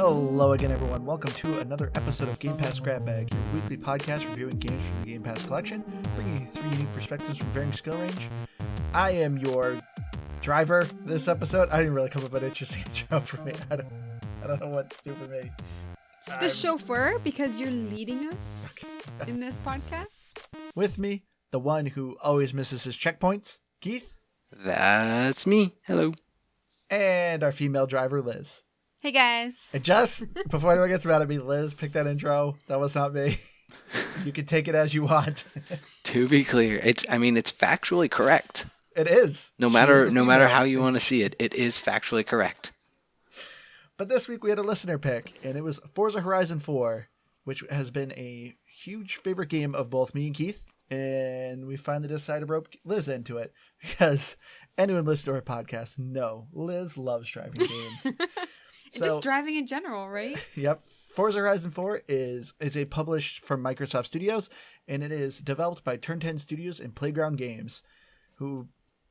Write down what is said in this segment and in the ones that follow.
Hello again, everyone. Welcome to another episode of Game Pass Grab Bag, your weekly podcast reviewing games from the Game Pass collection, bringing you three unique perspectives from varying skill range. I am your driver this episode. I didn't really come up with an interesting intro for me. I don't know what to do for me. The chauffeur, because you're leading us in this podcast. With me, the one who always misses his checkpoints, Keith. That's me. Hello. And our female driver, Liz. Hey, guys. And just before anyone gets mad at me, Liz picked that intro. That was not me. You can take it as you want. To be clear, it's factually correct. It is. No matter how you want to see it, it is factually correct. But this week we had a listener pick, and it was Forza Horizon 4, which has been a huge favorite game of both me and Keith. And we finally decided to rope Liz into it because anyone listening to our podcast know Liz loves driving games. Just driving in general, right? Yep. Forza Horizon 4 is a published from Microsoft Studios, and it is developed by Turn 10 Studios and Playground Games, who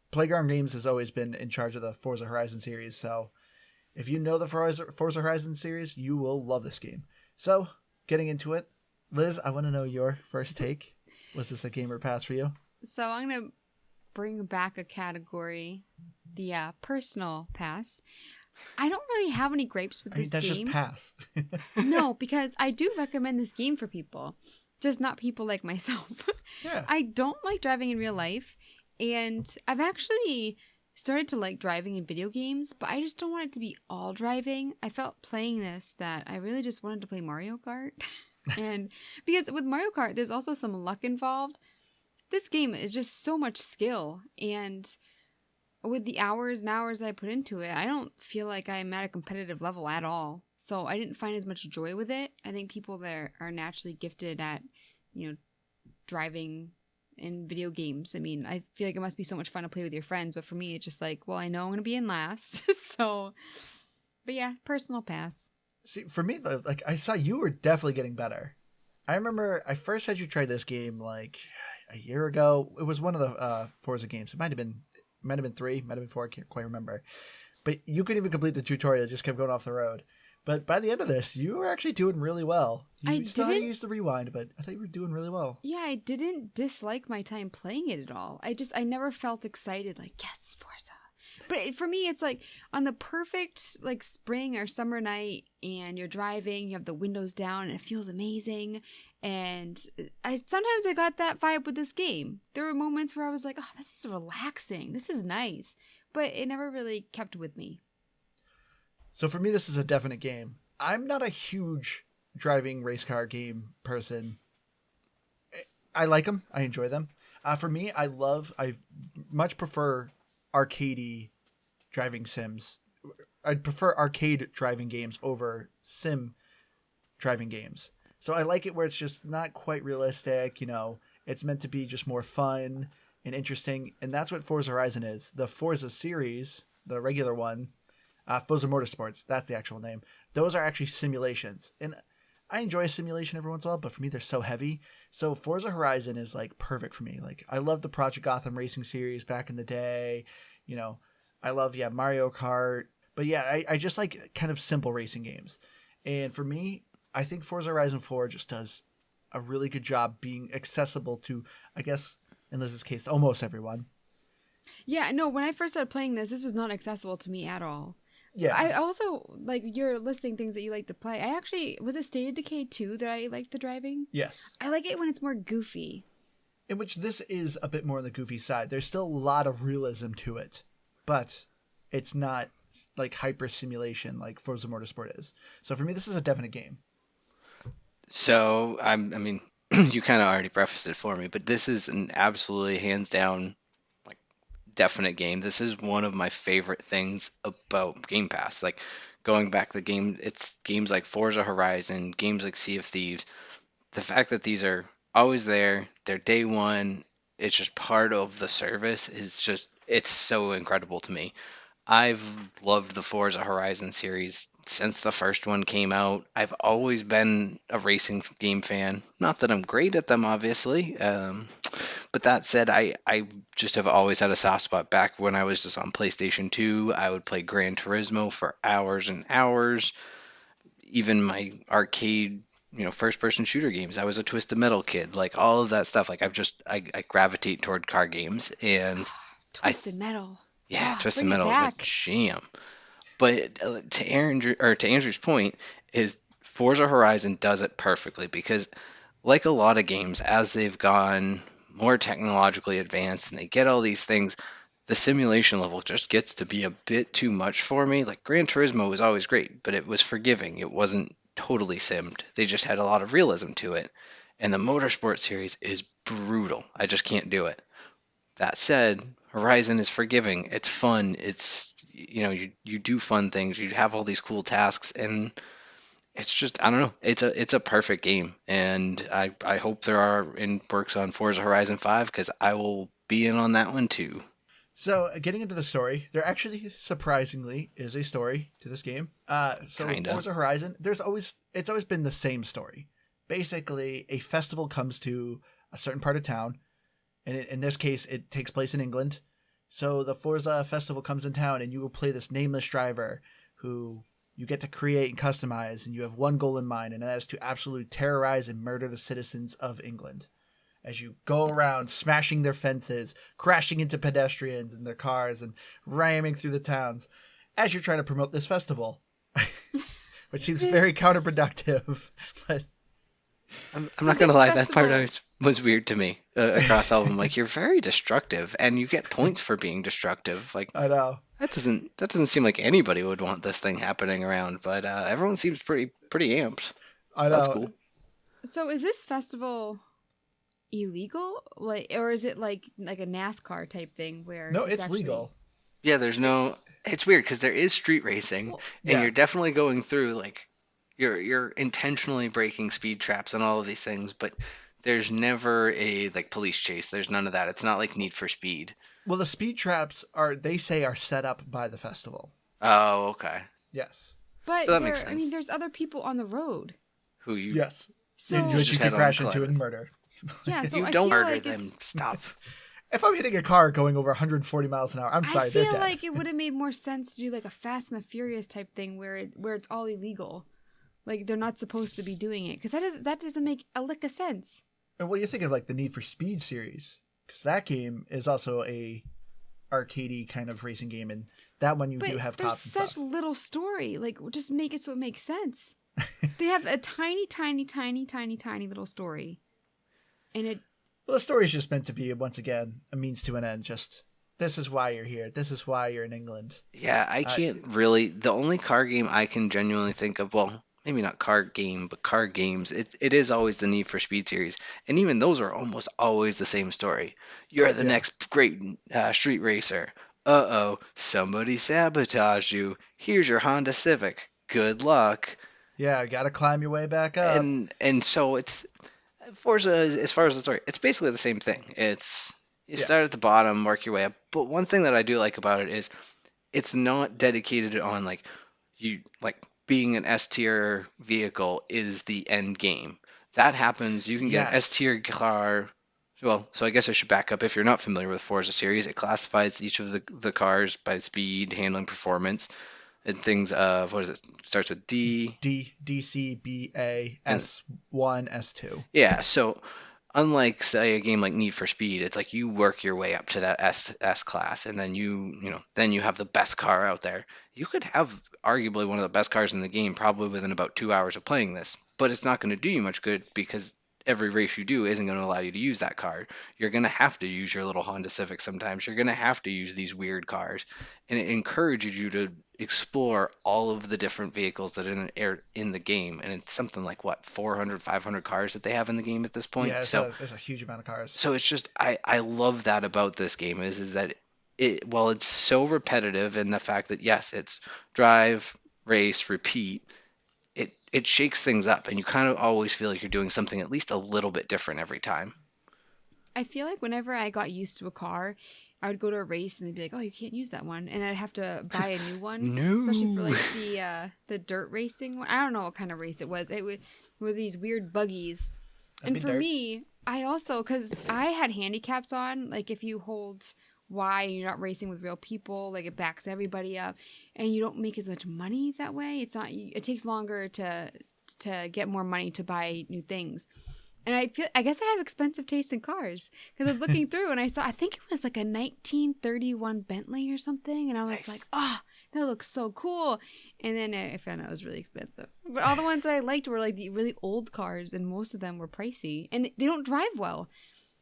Playground Games has always been in charge of the Forza Horizon series. So if you know the Forza Horizon series, you will love this game. So getting into it, Liz, I want to know your first take. Was this a gamer pass for you? So I'm going to bring back a category, the personal pass. I don't really have any gripes with this that's game. Just pass. No, because I do recommend this game for people, just not people like myself. Yeah. I don't like driving in real life, and I've actually started to like driving in video games, but I just don't want it to be all driving. I felt playing this that I really just wanted to play Mario Kart. And because with Mario Kart, there's also some luck involved. This game is just so much skill, and with the hours and hours I put into it, I don't feel like I'm at a competitive level at all. So I didn't find as much joy with it. I think people that are naturally gifted at, driving in video games, I mean, I feel like it must be so much fun to play with your friends. But for me, it's just like, well, I know I'm going to be in last. So, but yeah, personal pass. See, for me, like I saw you were definitely getting better. I remember I first had you try this game like a year ago. It was one of the Forza games. It might have been 3, might have been 4. I can't quite remember. But you couldn't even complete the tutorial. It just kept going off the road. But by the end of this, you were actually doing really well. You still had to use the rewind, but I thought you were doing really well. Yeah, I didn't dislike my time playing it at all. I never felt excited like, yes, Forza. But for me, it's like on the perfect like spring or summer night and you're driving, you have the windows down and it feels amazing. And sometimes I got that vibe with this game. There were moments where I was like, oh, this is relaxing. This is nice. But it never really kept with me. So for me, this is a definite game. I'm not a huge driving race car game person. I like them. I enjoy them. For me, I much prefer arcadey driving sims. I'd prefer arcade driving games over sim driving games. So I like it where it's just not quite realistic, it's meant to be just more fun and interesting. And that's what Forza Horizon is. The Forza series, the regular one, Forza Motorsports, that's the actual name. Those are actually simulations. And I enjoy a simulation every once in a while, but for me, they're so heavy. So Forza Horizon is like perfect for me. Like I love the Project Gotham racing series back in the day. I love, Mario Kart. But yeah, I just like kind of simple racing games. And for me, I think Forza Horizon 4 just does a really good job being accessible to, I guess, in Liz's case, almost everyone. Yeah, no, when I first started playing this was not accessible to me at all. Yeah. I also, like, you're listing things that you like to play. Was it State of Decay 2 that I like the driving? Yes. I like it when it's more goofy. In which this is a bit more on the goofy side. There's still a lot of realism to it, but it's not like hyper simulation like Forza Motorsport is. So for me, this is a definite game. So you kind of already prefaced it for me, but this is an absolutely hands down, like, definite game. This is one of my favorite things about Game Pass. Like, going back to the game, it's games like Forza Horizon, games like Sea of Thieves. The fact that these are always there, they're day one, it's just part of the service it's so incredible to me. I've loved the Forza Horizon series since the first one came out. I've always been a racing game fan. Not that I'm great at them, obviously. But that said, I just have always had a soft spot. Back when I was just on PlayStation 2, I would play Gran Turismo for hours and hours. even my arcade, first person shooter games. I was a Twisted Metal kid, like all of that stuff. Like I gravitate toward car games, and I Twisted Metal. yeah, Oh, Twisted bring it Metal is a back. jam. But to Andrew's point, is Forza Horizon does it perfectly because, like a lot of games, as they've gone more technologically advanced and they get all these things, the simulation level just gets to be a bit too much for me. Like Gran Turismo was always great, but it was forgiving. It wasn't totally simmed. They just had a lot of realism to it. And the Motorsport series is brutal. I just can't do it. That said, Horizon is forgiving. It's fun. It's you do fun things. You have all these cool tasks, and it's just I don't know. It's a perfect game, and I hope there are in works on Forza Horizon 5 because I will be in on that one too. So, getting into the story, there actually surprisingly is a story to this game. So Kinda. Forza Horizon, it's always been the same story. Basically, a festival comes to a certain part of town, and in this case, it takes place in England. So the Forza festival comes in town, and you will play this nameless driver who you get to create and customize, and you have one goal in mind, and that is to absolutely terrorize and murder the citizens of England as you go around smashing their fences, crashing into pedestrians and their cars, and ramming through the towns as you're trying to promote this festival, which seems very counterproductive. But I'm So not gonna this lie, that part festival. was weird to me across all of them. Like you're very destructive, and you get points for being destructive. Like I know, that doesn't seem like anybody would want this thing happening around, but everyone seems pretty amped. I So that's know, cool. So is this festival illegal? Like, or is it like a NASCAR type thing where no, it's it's actually? legal. Yeah, there's It, no. It's weird because there is street racing, Well, and yeah, you're definitely going through like you're intentionally breaking speed traps and all of these things, but there's never a like police chase. There's none of that. It's not like Need for Speed. well, the speed traps they say are set up by the festival. Oh, okay. Yes, So but that makes there. I mean, sense. there's other people on the road. Who you yes, in you So which you just head could on and crash into collide and with. murder. yeah. So You I don't feel murder like them. it's. Stop. If I'm hitting a car going over 140 miles an hour, I'm I sorry, they're feel dead. like it would have made more sense to do like a Fast and the Furious type thing where it's all illegal. Like they're not supposed to be doing it because that doesn't make a lick of sense. And what you think of like the Need for Speed series, because that game is also a arcadey kind of racing game, and that one you do But have there's cops and such stuff. little story. Like just make it so it makes sense. They have a tiny, tiny, tiny, tiny, tiny little story, and it. Well, the story is just meant to be once again a means to an end. Just this is why you're here. This is why you're in England. Yeah, I Uh, can't really. The only car game I can genuinely think of, well, maybe not car game, but car games, it is always the Need for Speed series. And even those are almost always the same story. You're the yeah, next great street racer. Uh-oh, somebody sabotaged you. Here's your Honda Civic. Good luck. yeah. Got to climb your way back up. And so it's Forza, as far as the story, it's basically the same thing. It's you Yeah, start at the bottom, work your way up. But one thing that I do like about it is it's not dedicated on like you like being an S tier vehicle is the end game. That happens. You can get an S yes, tier car. Well, so I guess I should back up. If you're not familiar with Forza series, it classifies each of the cars by speed, handling, performance, and things of what is it? Starts with D, DCBA and S1 S2. yeah. So unlike say a game like Need for Speed, it's like you work your way up to that S class, and then then you have the best car out there. You could have arguably one of the best cars in the game probably within about 2 hours of playing this, but it's not going to do you much good because every race you do isn't going to allow you to use that car. You're going to have to use your little Honda Civic sometimes. You're going to have to use these weird cars, and it encourages you to explore all of the different vehicles that are in the game. And it's something like what 400, 500 cars that they have in the game at this point. Yeah, So there's a huge amount of cars. so it's just I love that about this game is that it while it's so repetitive in the fact that yes, it's drive, race, repeat, it shakes things up and you kind of always feel like you're doing something at least a little bit different every time. I feel like whenever I got used to a car, I would go to a race and they'd be like, "Oh, you can't use that one," and I'd have to buy a new one, especially for No. like the dirt racing one. I don't know what kind of race it was. It was with these weird buggies. That'd And be for dirt. me, I also because I had handicaps on, like if you hold why you're not racing with real people. Like it backs everybody up, and you don't make as much money that way. It's not. It takes longer to get more money to buy new things. And I guess I have expensive taste in cars because I was looking through and I think it was like a 1931 Bentley or something, and I was like, Nice. oh, that looks so cool. And then I found out it was really expensive. But all the ones that I liked were like the really old cars, and most of them were pricey, and they don't drive well.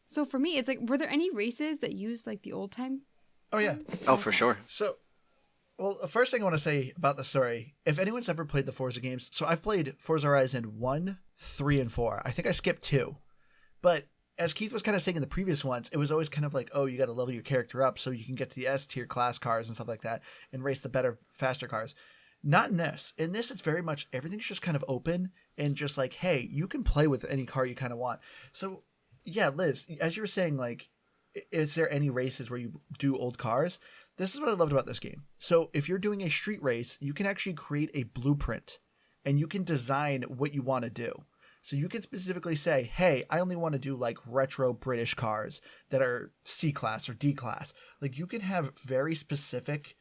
So for me, it's like, were there any races that used like the old time Oh yeah. cars? Oh, for Okay. sure. So, well, the first thing I want to say about the story, if anyone's ever played the Forza games, so I've played Forza Horizon 1, 3, and 4. I think I skipped 2. But as Keith was kind of saying in the previous ones, it was always kind of like, oh, you got to level your character up so you can get to the S tier class cars and stuff like that and race the better, faster cars. Not in this. In this, it's very much everything's just kind of open and just like, hey, you can play with any car you kind of want. So, yeah, Liz, as you were saying, like, is there any races where you do old cars? This is what I loved about this game. So, if you're doing a street race, you can actually create a blueprint and you can design what you want to do. So you can specifically say, hey, I only want to do like retro British cars that are C class or D class. Like you can have very specific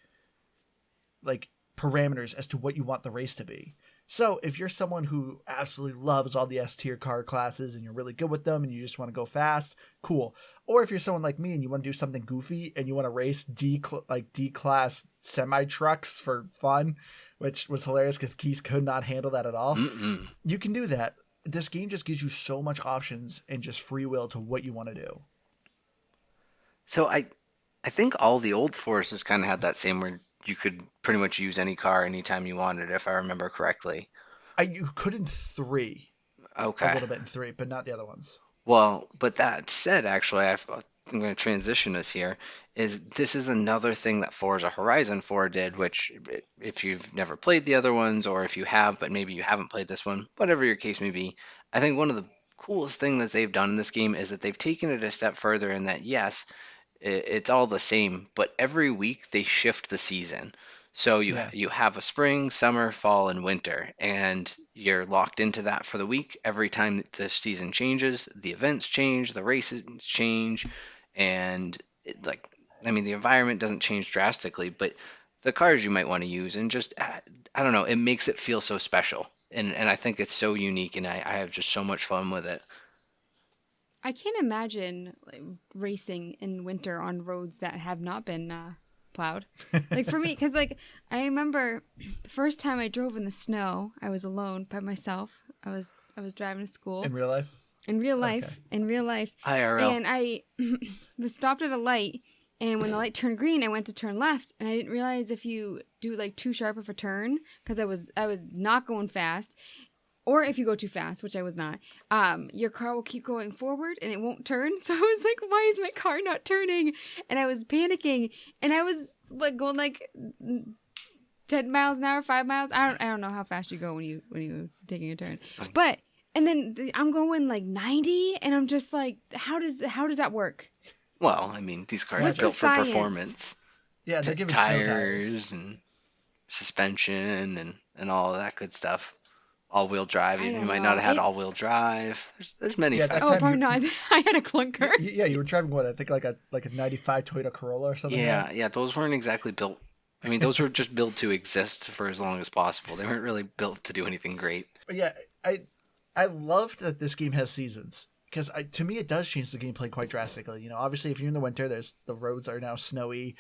like parameters as to what you want the race to be. So if you're someone who absolutely loves all the S tier car classes and you're really good with them and you just want to go fast, cool. Or if you're someone like me and you want to do something goofy and you want to race D class semi trucks for fun, which was hilarious because Keith could not handle that at all. Mm-mm. You can do that. This game just gives you so much options and just free will to what you want to do. So I think all the old Forzas kind of had that same where you could pretty much use any car anytime you wanted, if I remember correctly. You could in 3, a Okay. little bit in 3, but not the other ones. Well, but that said, actually, I'm going to transition us here. Is this is another thing that Forza Horizon 4 did, which if you've never played the other ones, or if you have, but maybe you haven't played this one, whatever your case may be, I think one of the coolest thing that they've done in this game is that they've taken it a step further in that, yes, it's all the same, but every week they shift the season. So Yeah. you have a spring, summer, fall, and winter, and you're locked into that for the week. Every time that the season changes, the events change, the races change, and like I mean, the environment doesn't change drastically, but the cars you might want to use, and just I don't know, it makes it feel so special, and I think it's so unique, and I have just so much fun with it. I can't imagine like, racing in winter on roads that have not been plowed. Like for me, because like I remember the first time I drove in the snow, I was alone by myself. I was driving to school In real life? Okay. in real life, IRL. and I was stopped at a light. And when the light turned green, I went to turn left, and I didn't realize if you do like too sharp of a turn, because I was not going fast, or if you go too fast, which I was not, your car will keep going forward and it won't turn. So I was like, why is my car not turning? And I was panicking, and I was like going like 10 miles an hour, 5 miles. I don't know how fast you go when you taking a turn, but and then I'm going like 90, and I'm just like, how does that work? Well, I mean, these cars are What's the built for science? performance. Yeah, they're giving snow tires. Tires and suspension and all of that good stuff. All-wheel drive. I You don't might not know. have had all-wheel drive. There's many Yeah, at that Oh, time factors. probably not. I had a clunker. yeah, you were driving what? I think like a 95 Toyota Corolla or something like Yeah, yeah, those weren't exactly built. I mean, those were just built to exist for as long as possible. They weren't really built to do anything great. But yeah, I loved that this game has seasons because to me it does change the gameplay quite drastically. You know, obviously if you're in the winter, there's the roads are now snowy.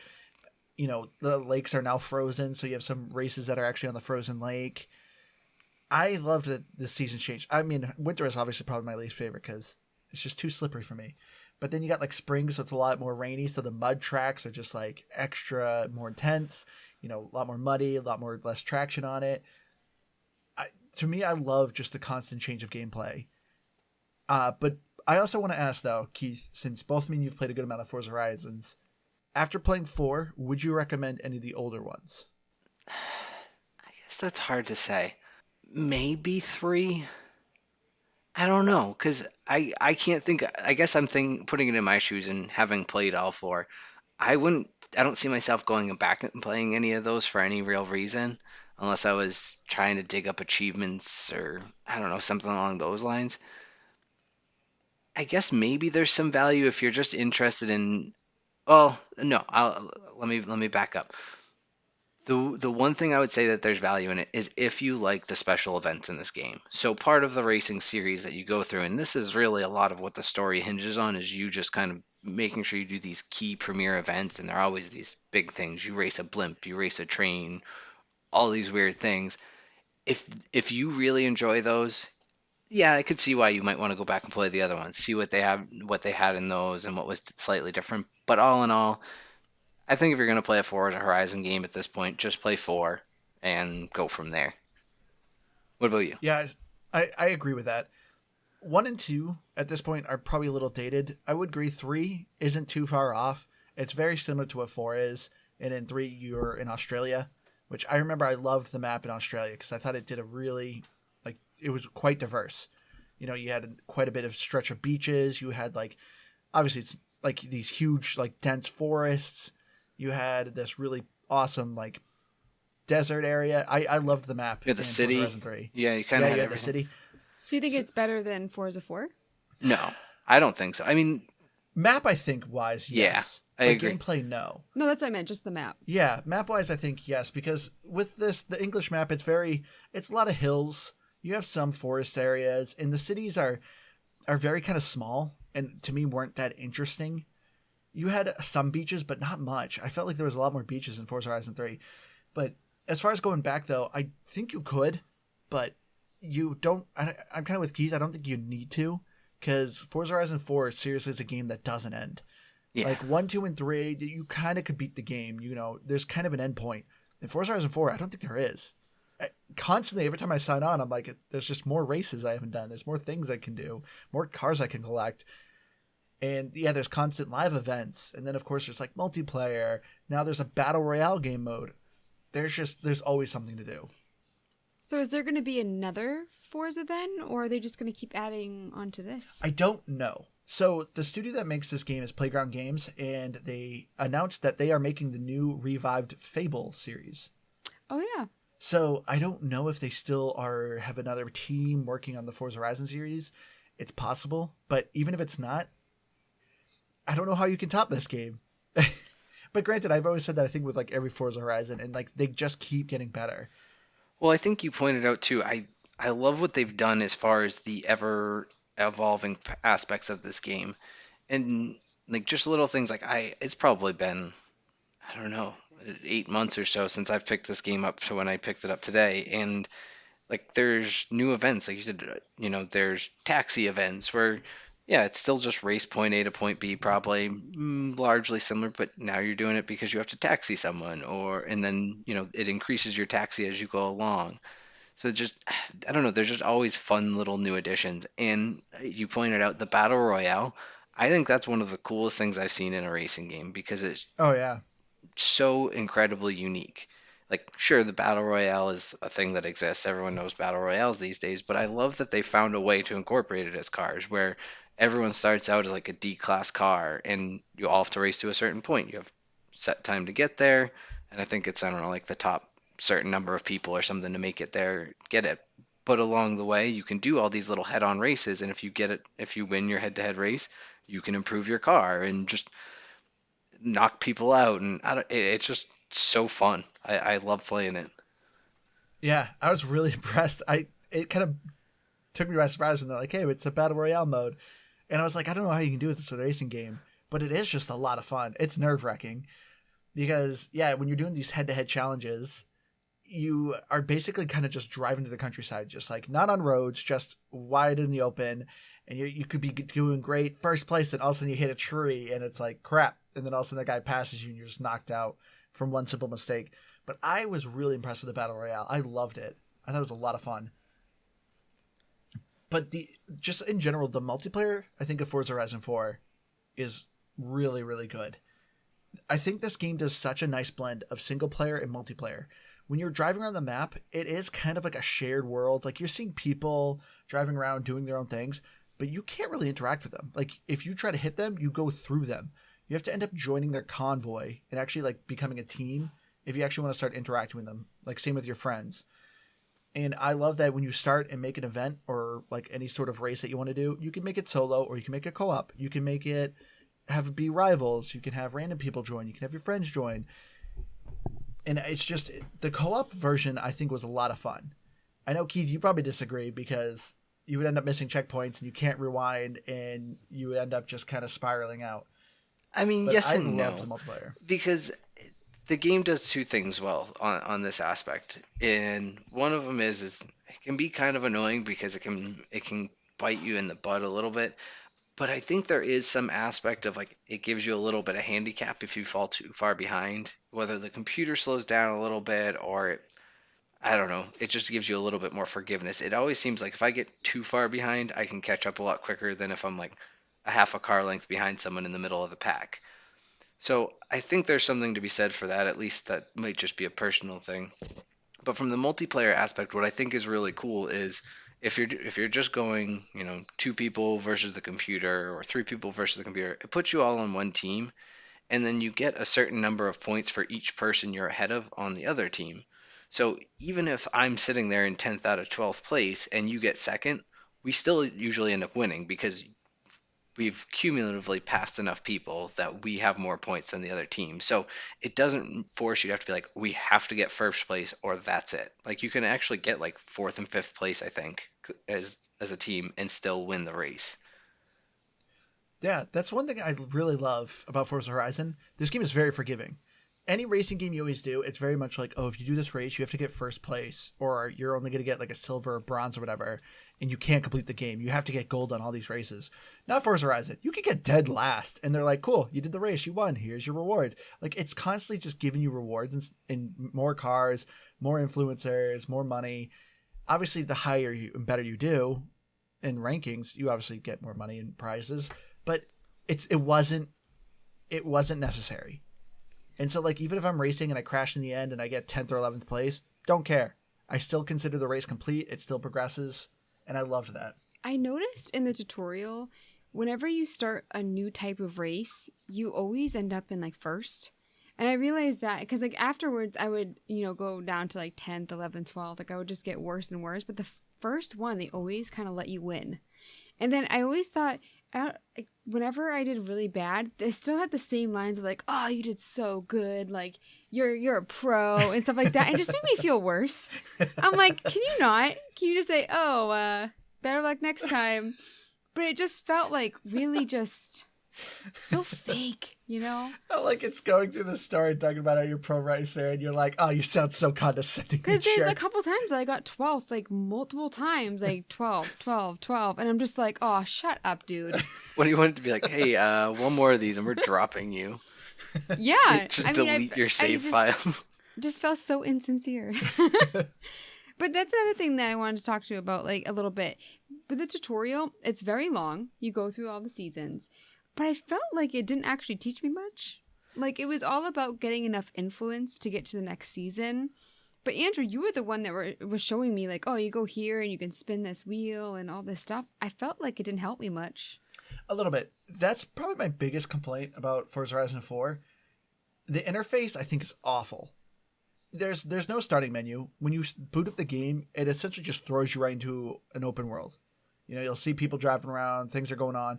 You know, the lakes are now frozen, so you have some races that are actually on the frozen lake. I loved that the seasons changed. I mean, winter is obviously probably my least favorite because it's just too slippery for me. But then you got like spring, so it's a lot more rainy, so the mud tracks are just like extra more intense. You know, a lot more muddy, a lot more less traction on it. To me, I love just the constant change of gameplay. But I also want to ask though, Keith, since both of me and you've played a good amount of Forza Horizons, after playing 4, would you recommend any of the older ones? I guess that's hard to say. Maybe three. I don't know, because I can't think. I guess putting it in my shoes and having played all four. I wouldn't. I don't see myself going back and playing any of those for any real reason, unless I was trying to dig up achievements or I don't know something along those lines. I guess maybe there's some value if you're just interested in. Well, no, let me back up. The one thing I would say that there's value in it is if you like the special events in this game. So part of the racing series that you go through, and this is really a lot of what the story hinges on, is you just kind of making sure you do these key premier events, and they're always these big things. You race a blimp, you race a train, all these weird things. If if you really enjoy those, yeah, I could see why you might want to go back and play the other ones, see what they had in those, and what was slightly different. But all in all, I think if you're going to play a Forza Horizon game at this point, just play 4 and go from there. What about you? Yeah, I agree with that. 1 and 2 at this point are probably a little dated. I would agree 3 isn't too far off. It's very similar to what 4 is. And in 3, you're in Australia, which I remember I loved the map in Australia because I thought it did a really, like, it was quite diverse. You know, you had quite a bit of stretch of beaches. You had, like, obviously it's like these huge, like, dense forests. You had this really awesome, like, desert area. I loved the map You had the in Forza city. Horizon 3. Yeah, you kind Yeah, of you had had the everything. city. So you think So, it's better than Forza 4? No, I don't think so. I mean, map, I think, wise, yeah, yes. I But agree. gameplay, no. No, that's what I meant, just the map. Yeah, map wise, I think yes, because with this, the English map, it's a lot of hills. You have some forest areas, and the cities are very kind of small, and to me weren't that interesting. You had some beaches, but not much. I felt like there was a lot more beaches in Forza Horizon 3. But as far as going back, though, I think you could, but you don't. I'm kind of with Keith. I don't think you need to, because Forza Horizon 4 seriously is a game that doesn't end. Yeah. Like 1, 2, and 3, you kind of could beat the game. You know, there's kind of an end point. In Forza Horizon 4, I don't think there is. Constantly, every time I sign on, I'm like, there's just more races I haven't done. There's more things I can do, more cars I can collect. And yeah, there's constant live events. And then, of course, there's like multiplayer. Now there's a battle royale game mode. There's always something to do. So is there going to be another Forza then, or are they just going to keep adding onto this? I don't know. So the studio that makes this game is Playground Games, and they announced that they are making the new revived Fable series. Oh yeah. So I don't know if they still have another team working on the Forza Horizon series. It's possible, but even if it's not, I don't know how you can top this game. But granted, I've always said that I think with like every Forza Horizon, and like they just keep getting better. Well, I think you pointed out too. I love what they've done as far as the ever evolving aspects of this game, and like just little things like it's probably been, I don't know, 8 months or so since I've picked this game up to when I picked it up today, and like there's new events like you said, there's taxi events where, yeah, it's still just race point A to point B, probably largely similar, but now you're doing it because you have to taxi someone, or and then it increases your taxi as you go along. So just, I don't know, there's just always fun little new additions. And you pointed out the battle royale. I think that's one of the coolest things I've seen in a racing game because it's Oh yeah, so incredibly unique. Like, sure, the battle royale is a thing that exists. Everyone knows battle royales these days, but I love that they found a way to incorporate it as cars, where everyone starts out as like a D-class car, and you all have to race to a certain point. You have set time to get there, and I think it's, I don't know, like the top certain number of people or something to make it there, get it. But along the way, you can do all these little head-on races, and if you win your head-to-head race, you can improve your car and just knock people out, and it's just so fun. I love playing it. yeah. I was really impressed. It kind of took me by surprise when they're like, "Hey, it's a battle royale mode," and I was like, "I don't know how you can do this with a racing game, but it is just a lot of fun. It's nerve wracking because yeah, when you're doing these head to head challenges, you are basically kind of just driving to the countryside, just like not on roads, just wide in the open. And you could be doing great first place, and all of a sudden you hit a tree, and it's like crap. And then all of a sudden that guy passes you, and you're just knocked out from one simple mistake. But I was really impressed with the battle royale. I loved it. I thought it was a lot of fun. But the just in general, the multiplayer I think of Forza Horizon 4 is really really good. I think this game does such a nice blend of single player and multiplayer. When you're driving around the map, it is kind of like a shared world. Like you're seeing people driving around doing their own things, but you can't really interact with them. Like if you try to hit them, you go through them. You have to end up joining their convoy and actually like becoming a team if you actually want to start interacting with them. Like same with your friends. And I love that when you start and make an event or like any sort of race that you want to do, you can make it solo or you can make it co-op. You can make it have be rivals. You can have random people join. You can have your friends join. And it's just the co-op version I think was a lot of fun. I know, Keith, you probably disagree because you would end up missing checkpoints and you can't rewind and you would end up just kind of spiraling out. I mean, But yes I and loved no, the multiplayer. because the game does two things well on this aspect, and one of them is it can be kind of annoying because it can bite you in the butt a little bit. But I think there is some aspect of like it gives you a little bit of handicap if you fall too far behind, whether the computer slows down a little bit or I don't know, it just gives you a little bit more forgiveness. It always seems like if I get too far behind, I can catch up a lot quicker than if I'm like a half a car length behind someone in the middle of the pack. So I think there's something to be said for that. At least that might just be a personal thing. But from the multiplayer aspect, what I think is really cool is if you're just going, two people versus the computer or three people versus the computer, it puts you all on one team, and then you get a certain number of points for each person you're ahead of on the other team. So even if I'm sitting there in 10th out of 12th place and you get second, we still usually end up winning because we've cumulatively passed enough people that we have more points than the other team. So it doesn't force you to have to be like, we have to get first place or that's it. Like you can actually get like fourth and fifth place, I think, as a team and still win the race. Yeah, that's one thing I really love about Forza Horizon. This game is very forgiving. Any racing game you always do, it's very much like, oh, if you do this race, you have to get first place, or you're only going to get like a silver or bronze or whatever, and you can't complete the game. You have to get gold on all these races. Not Forza Horizon. You can get dead last, and they're like, cool, you did the race, you won, here's your reward. Like, it's constantly just giving you rewards and more cars, more influencers, more money. Obviously, the higher you and better you do in rankings, you obviously get more money and prizes, but it wasn't necessary. And so, like, even if I'm racing and I crash in the end and I get 10th or 11th place, don't care. I still consider the race complete. It still progresses. And I loved that. I noticed in the tutorial, whenever you start a new type of race, you always end up in like first. And I realized that because like afterwards I would, go down to like 10th, 11th, 12th. Like I would just get worse and worse. But the first one, they always kind of let you win. And then I always thought, like, whenever I did really bad, they still had the same lines of like, "Oh, you did so good, like you're a pro" and stuff like that. It just made me feel worse. I'm like, can you not? Can you just say, "Oh, better luck next time"? But it just felt like really just so fake, I like it's going through the story talking about how you're pro racer and you're like, oh, you sound so condescending. Because there's a couple times that I got 12th, like multiple times, like 12, 12, 12. And I'm just like, oh, shut up, dude. What do you want it to be like? Hey, one more of these and we're dropping you. Yeah. Just delete your save file. Just felt so insincere. But that's another thing that I wanted to talk to you about, like, a little bit. With the tutorial, it's very long. You go through all the seasons. But I felt like it didn't actually teach me much. Like, it was all about getting enough influence to get to the next season. But Andrew, you were the one that was showing me, like, oh, you go here and you can spin this wheel and all this stuff. I felt like it didn't help me much. A little bit. That's probably my biggest complaint about Forza Horizon 4. The interface, I think, is awful. There's no starting menu. When you boot up the game, it essentially just throws you right into an open world. You'll see people driving around, things are going on.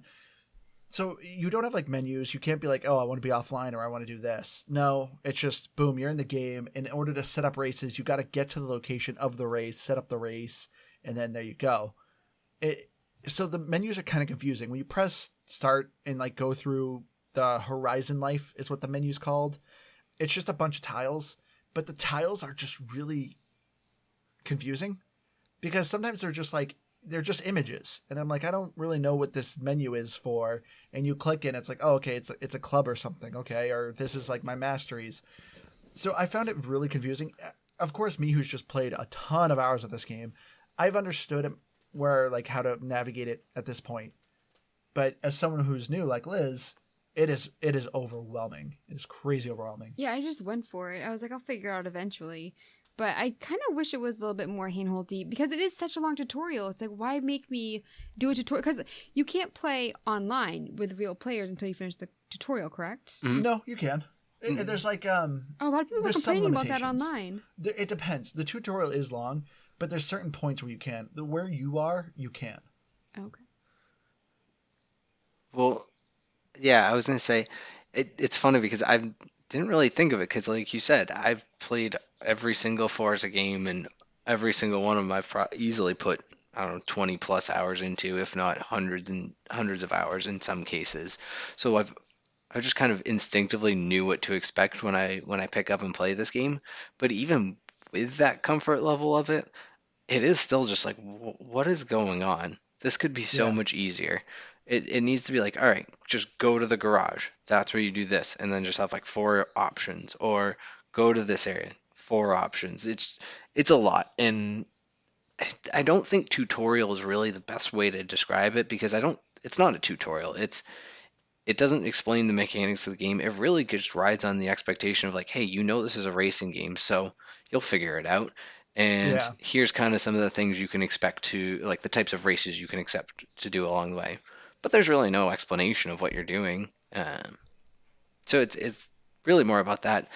So you don't have like menus. You can't be like, oh, I want to be offline or I want to do this. No, it's just boom, you're in the game. And in order to set up races, you got to get to the location of the race, set up the race, and then there you go. So the menus are kind of confusing. When you press start and like go through the Horizon life is what the menu's called. It's just a bunch of tiles, but the tiles are just really confusing because sometimes they're just images, and I'm like, I don't really know what this menu is for. And you click in, it's like, oh, okay, it's a club or something, okay, or this is like my masteries. So I found it really confusing. Of course, me who's just played a ton of hours of this game, I've understood it how to navigate it at this point. But as someone who's new, like Liz, it is overwhelming. It is crazy overwhelming. Yeah, I just went for it. I was like, I'll figure it out eventually. But I kind of wish it was a little bit more handholdy because it is such a long tutorial. It's like, why make me do a tutorial? Because you can't play online with real players until you finish the tutorial, correct? Mm-hmm. No, you can. There's like a lot of people were complaining about that online. It depends. The tutorial is long, but there's certain points where you can. Where you are, you can. Okay. Well, Yeah, I was gonna say it's funny because I didn't really think of it because, like you said, I've played every single Forza game and every single one of them I've easily put, I don't know, 20 plus hours into, if not hundreds and hundreds of hours in some cases. So I just kind of instinctively knew what to expect when I pick up and play this game. But even with that comfort level of it, it is still just like, what is going on? This could be so Yeah. much easier. It needs to be like, all right, just go to the garage. That's where you do this, and then just have like four options, or go to this area, four options. It's a lot, and I don't think tutorial is really the best way to describe it because I don't. It's not a tutorial. It doesn't explain the mechanics of the game. It really just rides on the expectation of like, hey, you know this is a racing game, so you'll figure it out. And Yeah. here's kind of some of the things you can expect to, like the types of races you can expect to do along the way. But there's really no explanation of what you're doing. So it's really more about that.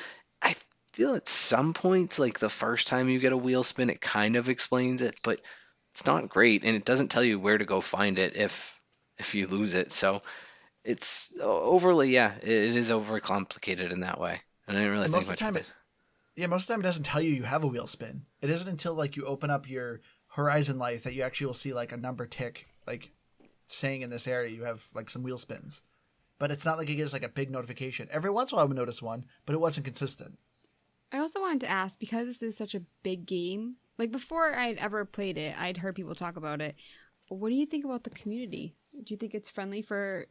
I feel at some points, like the first time you get a wheel spin, it kind of explains it, but it's not great, and it doesn't tell you where to go find it if you lose it. So it's overly, yeah, it is overly complicated in that way. And I didn't really And think most of the much of time, it. yeah, most of the time it doesn't tell you you have a wheel spin. It isn't until like you open up your Horizon life that you actually will see like a number tick, like saying in this area you have like some wheel spins. But it's not like it gives like a big notification. Every once in a while I would notice one, but it wasn't consistent. I also wanted to ask, because this is such a big game, like before I'd ever played it, I'd heard people talk about it. What do you think about the community? Do you think it's friendly for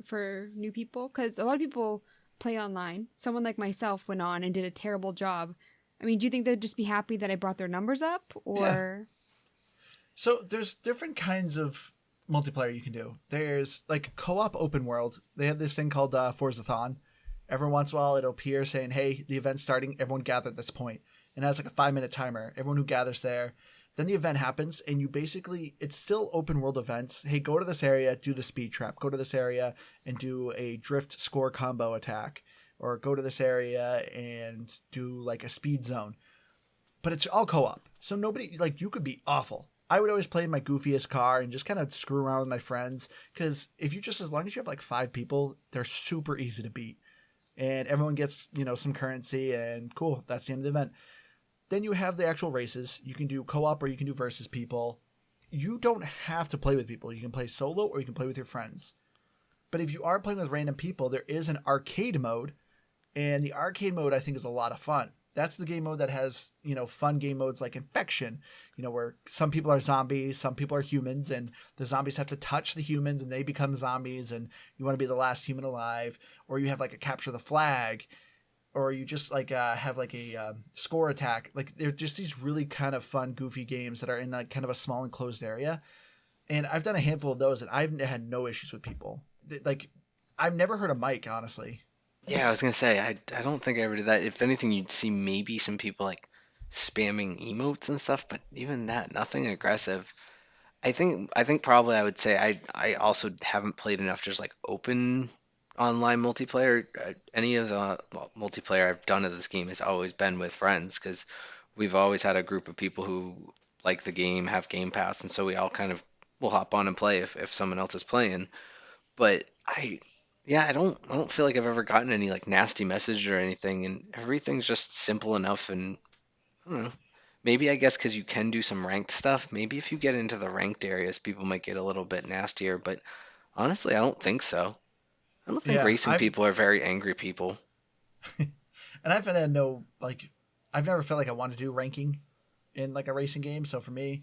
new people? Because a lot of people play online. Someone like myself went on and did a terrible job. I mean, do you think they'd just be happy that I brought their numbers up, Yeah. or So there's different kinds of multiplayer you can do. There's like co-op open world. They have this thing called Forzathon. Every once in a while it'll appear saying, "Hey, the event's starting. Everyone gather at this point." And it has like a 5 minute timer. Everyone who gathers there, then the event happens, and you basically it's still open world events. Hey, go to this area, do the speed trap. Go to this area and do a drift score combo attack, or go to this area and do like a speed zone, but it's all co-op. So nobody like you could be awful. I would always play in my goofiest car and just kind of screw around with my friends because if you just as long as you have like 5 people, they're super easy to beat, and everyone gets some currency and cool. That's the end of the event. Then you have the actual races. You can do co-op or you can do versus people. You don't have to play with people. You can play solo or you can play with your friends. But if you are playing with random people, there is an arcade mode, and the arcade mode I think is a lot of fun. That's the game mode that has fun game modes like Infection, where some people are zombies, some people are humans, and the zombies have to touch the humans and they become zombies, and you want to be the last human alive. Or you have like a capture the flag, or you just like have like a score attack. Like they're just these really kind of fun, goofy games that are in like kind of a small enclosed area. And I've done a handful of those, and I've had no issues with people. Like I've never heard of Mike, honestly. Yeah, I was gonna say I don't think I ever did that. If anything, you'd see maybe some people like spamming emotes and stuff, but even that, nothing aggressive. I think probably I would say I also haven't played enough just like open online multiplayer. Any of the multiplayer I've done of this game has always been with friends because we've always had a group of people who like the game, have Game Pass, and so we all kind of will hop on and play if someone else is playing. But yeah, I don't feel like I've ever gotten any like nasty message or anything, and everything's just simple enough. And I don't know. Maybe I guess because you can do some ranked stuff. Maybe if you get into the ranked areas, people might get a little bit nastier. But honestly, I don't think so. I don't think Yeah, racing people are very angry people. and I've had no like, I've never felt like I want to do ranking in like a racing game. So for me,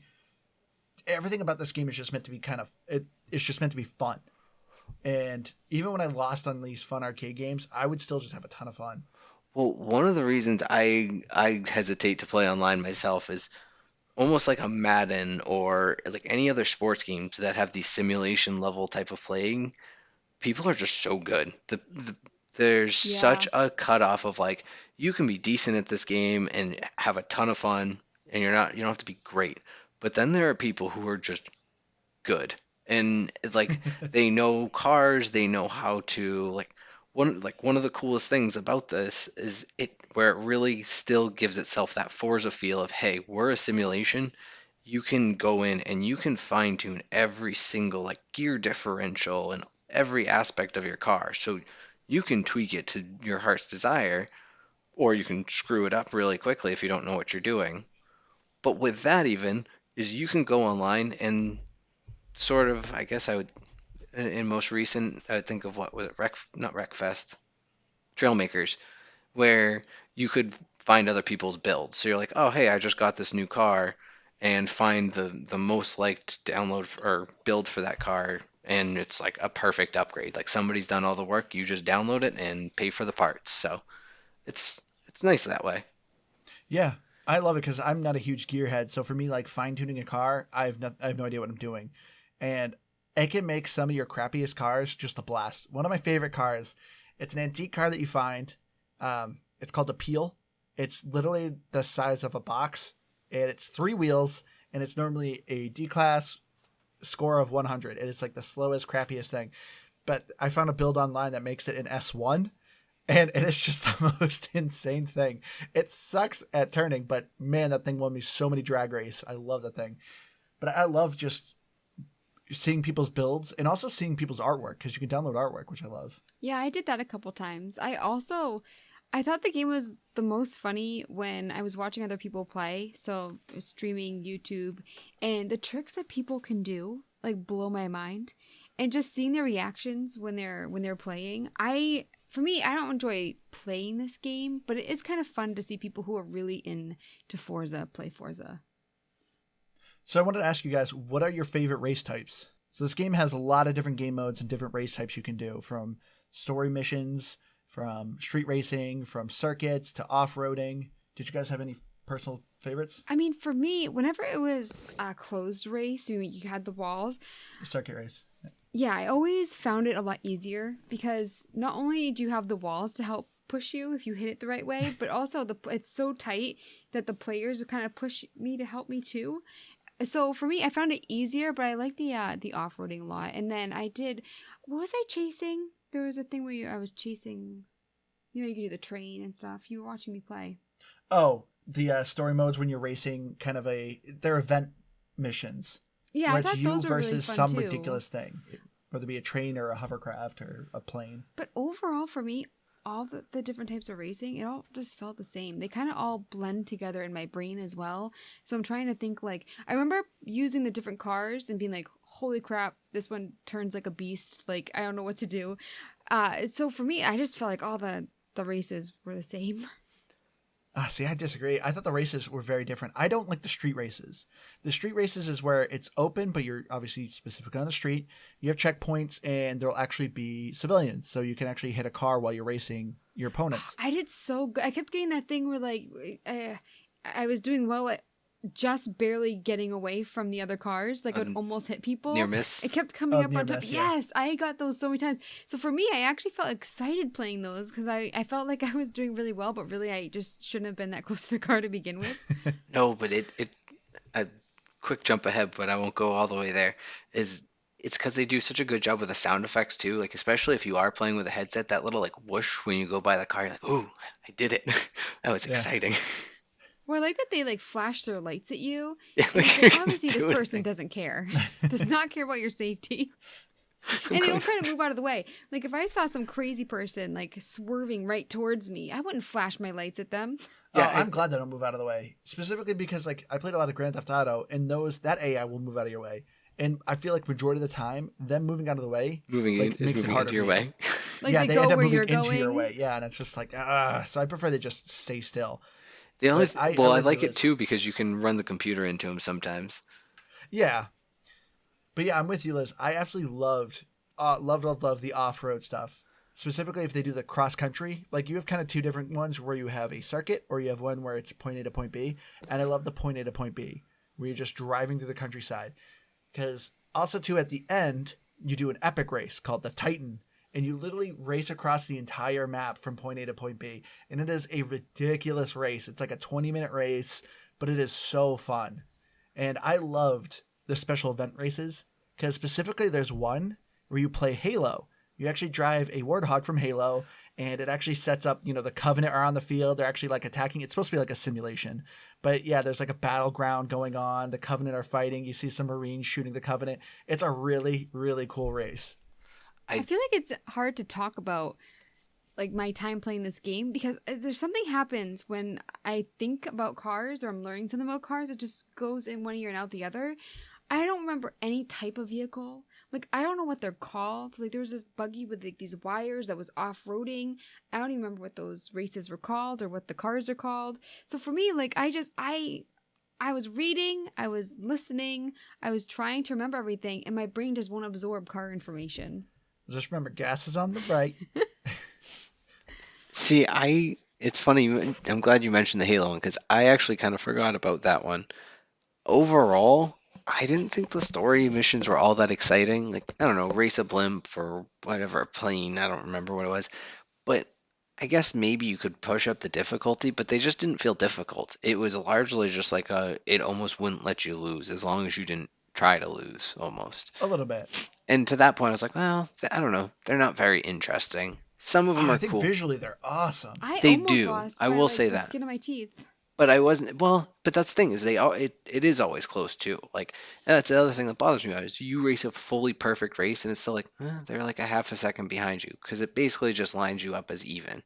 everything about this game is just meant to be it's just meant to be fun. And even when I lost on these fun arcade games, I would still just have a ton of fun. Well, one of the reasons I hesitate to play online myself is almost like a Madden or like any other sports games that have the simulation level type of playing. People are just so good. There's yeah, such a cutoff of like you can be decent at this game and have a ton of fun, and you don't have to be great. But then there are people who are just good, and like they know cars, they know how to one of the coolest things about this is it where it really still gives itself that Forza feel of, hey, we're a simulation. You can go in and you can fine tune every single like gear differential and every aspect of your car. So you can tweak it to your heart's desire, or you can screw it up really quickly if you don't know what you're doing. But with that, even, is you can go online and sort of, I guess I would, in most recent, I would think of what was it, not Wreckfest, Trailmakers, where you could find other people's builds. So you're like, oh, hey, I just got this new car, and find the most liked download or build for that car, and it's like a perfect upgrade. Like somebody's done all the work, you just download it and pay for the parts. So it's nice that way. Yeah, I love it because I'm not a huge gearhead. So for me, like fine tuning a car, I have no idea what I'm doing, and it can make some of your crappiest cars just a blast. One of my favorite cars, it's an antique car that you find. It's called a Peel. It's literally the size of a box, and it's three wheels, and it's normally a D class score of 100, and it's like the slowest, crappiest thing. But I found a build online that makes it an S1, and it's just the most insane thing. It sucks at turning, but man, that thing won me so many drag race. I love that thing. But I love just seeing people's builds and also seeing people's artwork because you can download artwork, which I love. Yeah, I did that a couple times. I thought the game was the most funny when I was watching other people play, so streaming YouTube, and the tricks that people can do like blow my mind. And just seeing their reactions when they're playing. For me, I don't enjoy playing this game, but it is kind of fun to see people who are really into Forza play Forza. So I wanted to ask you guys, what are your favorite race types? So this game has a lot of different game modes and different race types you can do, from story missions, from street racing, from circuits to off-roading. Did you guys have any personal favorites? I mean, for me, whenever it was a closed race, you had the walls. Circuit race. Yeah, I always found it a lot easier because not only do you have the walls to help push you if you hit it the right way, but also it's so tight that the players would kind of push me to help me too. So for me, I found it easier, but I like the off-roading a lot. And then what was I chasing? There was a thing where I was chasing, you could do the train and stuff. You were watching me play. Oh, the story modes when you're racing, they're event missions. Yeah, Where I it's thought you those were really versus fun some too. ridiculous thing, whether it be a train or a hovercraft or a plane. But overall, for me, all the different types of racing, it all just felt the same. They kind of all blend together in my brain as well. So I'm trying to think like, I remember using the different cars and being like, holy crap, this one turns like a beast. Like, I don't know what to do. So for me, I just felt like all the races were the same. See, I disagree. I thought the races were very different. I don't like the street races. The street races is where it's open, but you're obviously specifically on the street. You have checkpoints, and there'll actually be civilians, so you can actually hit a car while you're racing your opponents. I did so good. I kept getting that thing where like I was doing well at just barely getting away from the other cars. Like I would almost hit people. Near miss. It kept coming up near on top. miss, yeah. Yes, I got those so many times. So for me, I actually felt excited playing those because I felt like I was doing really well, but really I just shouldn't have been that close to the car to begin with. No, but a quick jump ahead, but I won't go all the way there. It's because they do such a good job with the sound effects too. Like especially if you are playing with a headset, that little like whoosh when you go by the car, you're like, "Ooh, I did it!" That was Yeah. exciting. Well, I like that they like flash their lights at you. Yeah, And it's like, like, obviously, this doing person things. doesn't care. Does not care about your safety. And they don't try to move out of the way. Like if I saw some crazy person like swerving right towards me, I wouldn't flash my lights at them. Yeah, I'm glad they don't move out of the way, specifically because like I played a lot of Grand Theft Auto, and that AI will move out of your way, and I feel like majority of the time, them moving out of the way moving like is makes it moving harder into your for you. way. Like Yeah, they they end go up where moving you're into going. your way. Yeah, and it's just like so I prefer they just stay still. The only But I well, I with you, like it Liz. too because you can run the computer into them sometimes. Yeah, but yeah, I'm with you, Liz. I absolutely loved the off road stuff. Specifically, if they do the cross country, like you have kind of two different ones where you have a circuit or you have one where it's point A to point B. And I love the point A to point B where you're just driving through the countryside. Because also, too, at the end, you do an epic race called the Titan. And you literally race across the entire map from point A to point B. And it is a ridiculous race. It's like a 20-minute race, but it is so fun. And I loved the special event races because specifically there's one where you play Halo. You actually drive a Warthog from Halo, and it actually sets up, the Covenant are on the field. They're actually like attacking. It's supposed to be like a simulation. But yeah, there's like a battleground going on. The Covenant are fighting. You see some Marines shooting the Covenant. It's a really, really cool race. I I feel like it's hard to talk about like my time playing this game because there's something happens when I think about cars or I'm learning something about cars. It just goes in one ear and out the other. I don't remember any type of vehicle. Like I don't know what they're called. Like there was this buggy with like these wires that was off-roading. I don't even remember what those races were called or what the cars are called. So for me, like I was reading, I was listening, I was trying to remember everything, and my brain just won't absorb car information. Just remember, gas is on the right. see. I It's funny. I'm glad you mentioned the Halo one because I actually kind of forgot about that one. Overall, I didn't think the story missions were all that exciting. Like, I don't know, race a blimp or whatever, a plane. I don't remember what it was. But I guess maybe you could push up the difficulty, but they just didn't feel difficult. It was largely just like it almost wouldn't let you lose as long as you didn't try to lose almost. A little bit. And to that point, I was like, well, I don't know. They're not very interesting. Some of them Oh, I are think cool. visually they're awesome. I They almost do. lost I by will like say the that. skin of my teeth. But I wasn't well. But that's the thing is it is always close too. Like and that's the other thing that bothers me about it is you race a fully perfect race and it's still like they're like a half a second behind you because it basically just lines you up as even.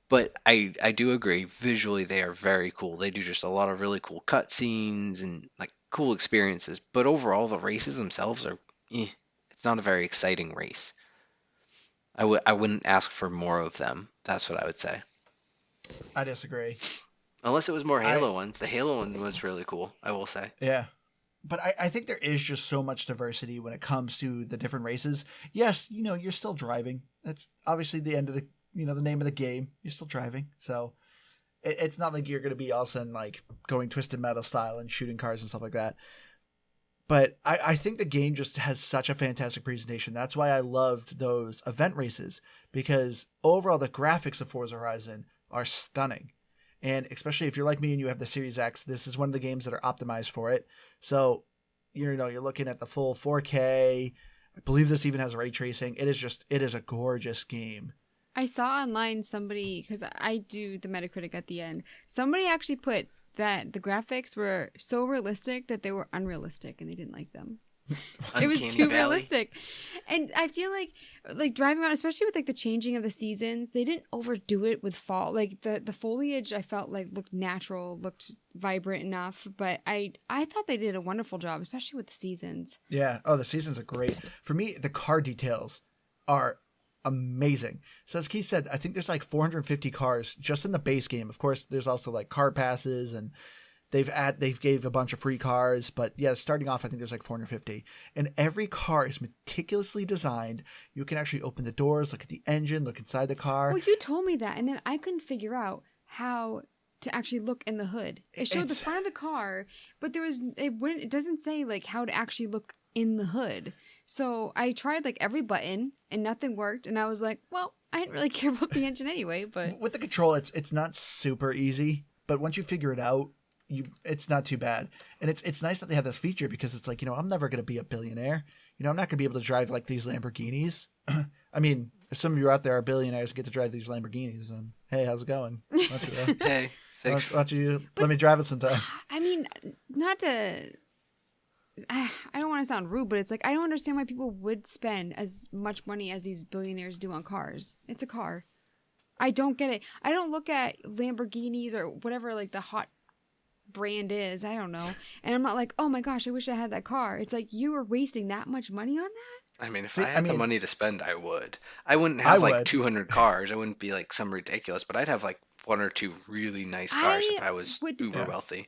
But I do agree visually they are very cool. They do just a lot of really cool cutscenes and like cool experiences. But overall the races themselves are it's not a very exciting race. I wouldn't ask for more of them. That's what I would say. I disagree. Unless it was more I Halo ones. The Halo one was really cool. I will say. Yeah. But I think there is just so much diversity when it comes to the different races. Yes, you're still driving. That's obviously the end of the name of the game. You're still driving. So it's not like you're going to be all of a sudden like going Twisted Metal style and shooting cars and stuff like that. But I think the game just has such a fantastic presentation. That's why I loved those event races because overall the graphics of Forza Horizon are stunning. And especially if you're like me and you have the Series X, this is one of the games that are optimized for it. So, you're looking at the full 4K. I believe this even has ray tracing. It is a gorgeous game. I saw online somebody, because I do the Metacritic at the end, somebody actually put that the graphics were so realistic that they were unrealistic and they didn't like them. It was Uncanny too Valley. realistic. And I feel like driving around, especially with like the changing of the seasons, they didn't overdo it with fall. Like the foliage I felt like looked natural, looked vibrant enough, but I thought they did a wonderful job, especially with the seasons. Yeah. Oh, the seasons are great. For me, the car details are amazing. So as Keith said, I think there's like 450 cars just in the base game. Of course, there's also like car passes and they've gave a bunch of free cars, but yeah, starting off, I think there's like 450, and every car is meticulously designed. You can actually open the doors, look at the engine, look inside the car. Well, you told me that, and then I couldn't figure out how to actually look in the hood. It showed the front of the car, but it doesn't say like how to actually look in the hood. So I tried like every button and nothing worked, and I was like, well, I didn't really care about the engine anyway. But with the control, it's not super easy, but once you figure it out, it's not too bad. And it's nice that they have this feature because it's like, I'm never going to be a billionaire. I'm not going to be able to drive like these Lamborghinis. I mean, if some of you out there are billionaires and get to drive these Lamborghinis, and hey, how's it going? Why don't you, Hey, thanks. why don't you let me drive it sometime? I mean, not to. I don't want to sound rude, but it's like I don't understand why people would spend as much money as these billionaires do on cars. It's a car. I don't get it. I don't look at Lamborghinis or whatever like the hot brand is. I don't know. And I'm not like, oh my gosh, I wish I had that car. It's like you were wasting that much money on that? I mean, if See, I had the mean, money to spend, I would. I wouldn't I have like would. 200 cars. I wouldn't be like some ridiculous, but I'd have like one or two really nice cars if I was uber Yeah. wealthy.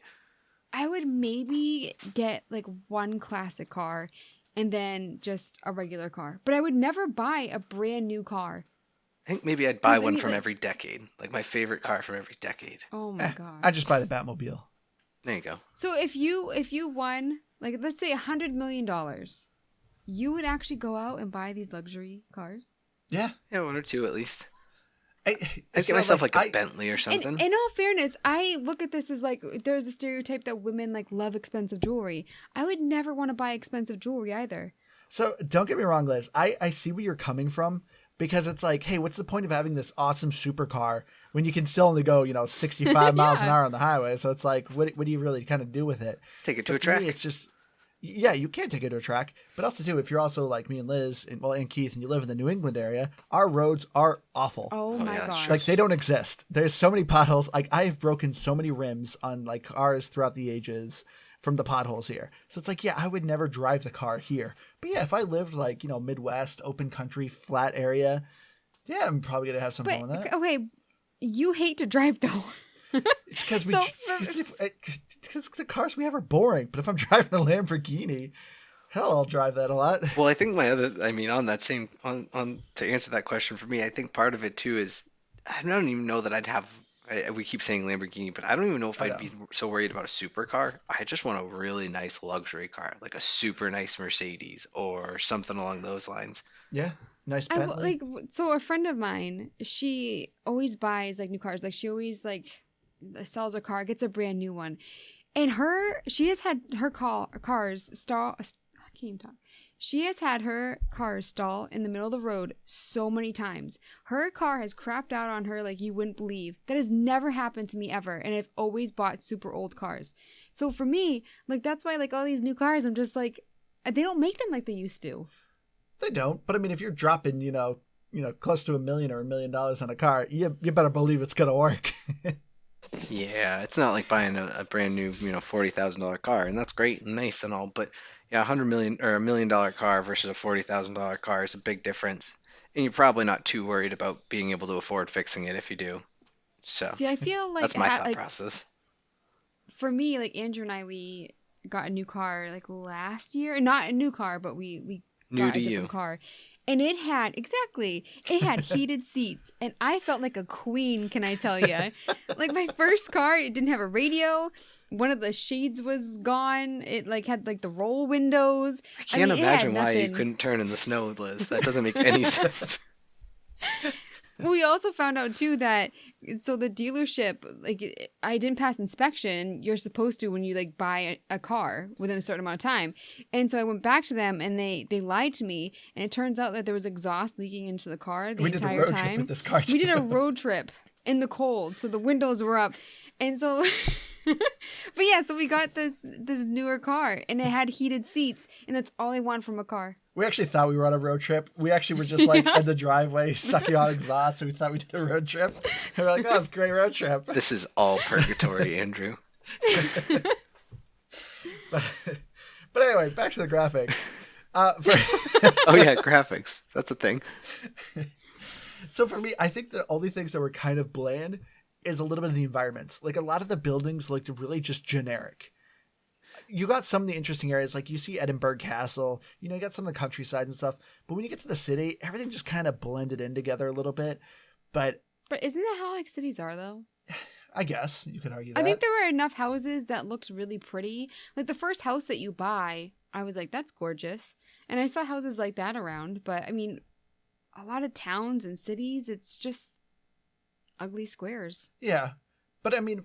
I would maybe get like one classic car and then just a regular car. But I would never buy a brand new car. I think maybe I'd buy 'Cause, I one mean, from like- every decade, like my favorite car from every decade. Oh my gosh. I just buy the Batmobile. There you go. So if you won, like let's say $100 million, you would actually go out and buy these luxury cars? Yeah. Yeah, one or two at least. I'd I'd get myself like a Bentley or something. In all fairness, I look at this as like there's a stereotype that women like love expensive jewelry. I would never want to buy expensive jewelry either. So don't get me wrong, Liz. I see where you're coming from because it's like, hey, what's the point of having this awesome supercar when you can still only go, 65 miles an Yeah. hour on the highway? So it's like, what do you really kind of do with it? Take it to But a track. Me, it's just, Yeah, you can take it to a track, but also too, if you're also like me and Liz, and Keith, and you live in the New England area, our roads are awful. Oh Oh my yeah, that's true. Like they gosh. don't exist. There's so many potholes. Like I've broken so many rims on like cars throughout the ages from the potholes here. So it's like, yeah, I would never drive the car here. But yeah, if I lived like, Midwest, open country, flat area, yeah, I'm probably gonna have some fun But with that. okay, you hate to drive though. It's because So for, because the cars we have are boring. But if I'm driving a Lamborghini, hell, I'll drive that a lot. Well, I think I mean, on that same, on to answer that question for me, I think part of it too is I don't even know that I'd have. We keep saying Lamborghini, but I don't even know if I I'd know. be so worried about a supercar. I just want a really nice luxury car, like a super nice Mercedes or something along those lines. Yeah, nice I will- Bentley. like so a friend of mine, she always buys like new cars. Like she always like sells a car, gets a brand new one. And she has had her cars stall. I can't even talk. She has had her cars stall in the middle of the road so many times. Her car has crapped out on her like you wouldn't believe. That has never happened to me ever. And I've always bought super old cars. So for me, like that's why like all these new cars, I'm just like, they don't make them like they used to. They don't. But I mean, if you're dropping, close to $1 million or $1 million on a car, you better believe it's gonna work. Yeah, it's not like buying a brand new, $40,000 car, and that's great and nice and all, but yeah, 100 million or $1 million car versus a $40,000 car is a big difference. And you're probably not too worried about being able to afford fixing it if you do. So See, I feel like that's my thought like process. for me, like Andrew and I, we got a new car like last year. Not a new car, but we New got to a different you. car. And it had heated seats, and I felt like a queen. Can I tell you? Like my first car, it didn't have a radio. One of the shades was gone. It like had like the roll windows. I I can't mean, it had imagine why you nothing. couldn't turn in the snow, Liz. That doesn't make any sense. We also found out too that so the dealership I didn't pass inspection. You're supposed to when you like buy a car within a certain amount of time, and so I went back to them and they lied to me, and it turns out that there was exhaust leaking into the car the We did a entire road trip with time. this car We did a too. road trip in the cold, so the windows were up, and so. But yeah, so we got this newer car, and it had heated seats, and that's all I want from a car. We actually thought we were on a road trip. We actually were just like Yeah. in the driveway sucking on exhaust, and we thought we did a road trip. And we're like, "Oh, it's a great road trip." This is all purgatory, Andrew. But, but anyway, back to the graphics. For, Oh yeah, graphics. That's a thing. so for me, I think the only things that were kind of bland is a little bit of the environments. Like a lot of the buildings looked really just generic. You got some of the interesting areas, like you see Edinburgh Castle. You got some of the countryside and stuff. But when you get to the city, everything just kind of blended in together a little bit. But But isn't that how like cities are though? I guess you could argue I think that. there were enough houses that looked really pretty. Like the first house that you buy, I was like, that's gorgeous. And I saw houses like that around. But I mean, a lot of towns and cities, it's just ugly squares. Yeah. But I mean,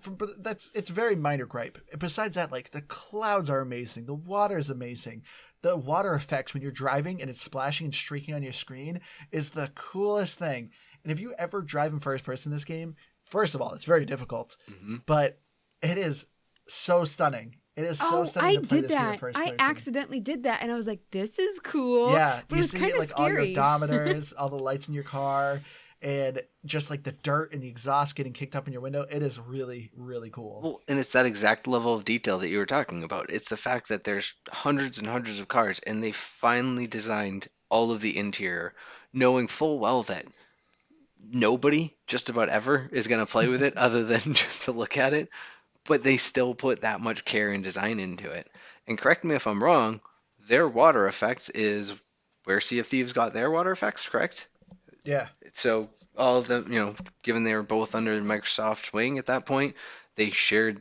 it's very minor gripe. Besides that, like the clouds are amazing, the water is amazing, the water effects when you're driving and it's splashing and streaking on your screen is the coolest thing. And if you ever drive in first person in this game, first of all, it's very difficult, Hmm. but it is so stunning. It is so Oh, stunning I to play did this game in that. first I person. accidentally did that, and I was like, "This is cool." Yeah, But it you was see kind of like all your scary. odometers, all the lights in your car, and just like the dirt and the exhaust getting kicked up in your window. It is really, really cool. Well, and it's that exact level of detail that you were talking about. It's the fact that there's hundreds and hundreds of cars, and they finally designed all of the interior, knowing full well that nobody, just about ever, is going to play with it other than just to look at it. But they still put that much care and design into it. And correct me if I'm wrong, their water effects is where Sea of Thieves got their water effects, correct? Yeah. So all of them, given they were both under Microsoft's wing at that point, they shared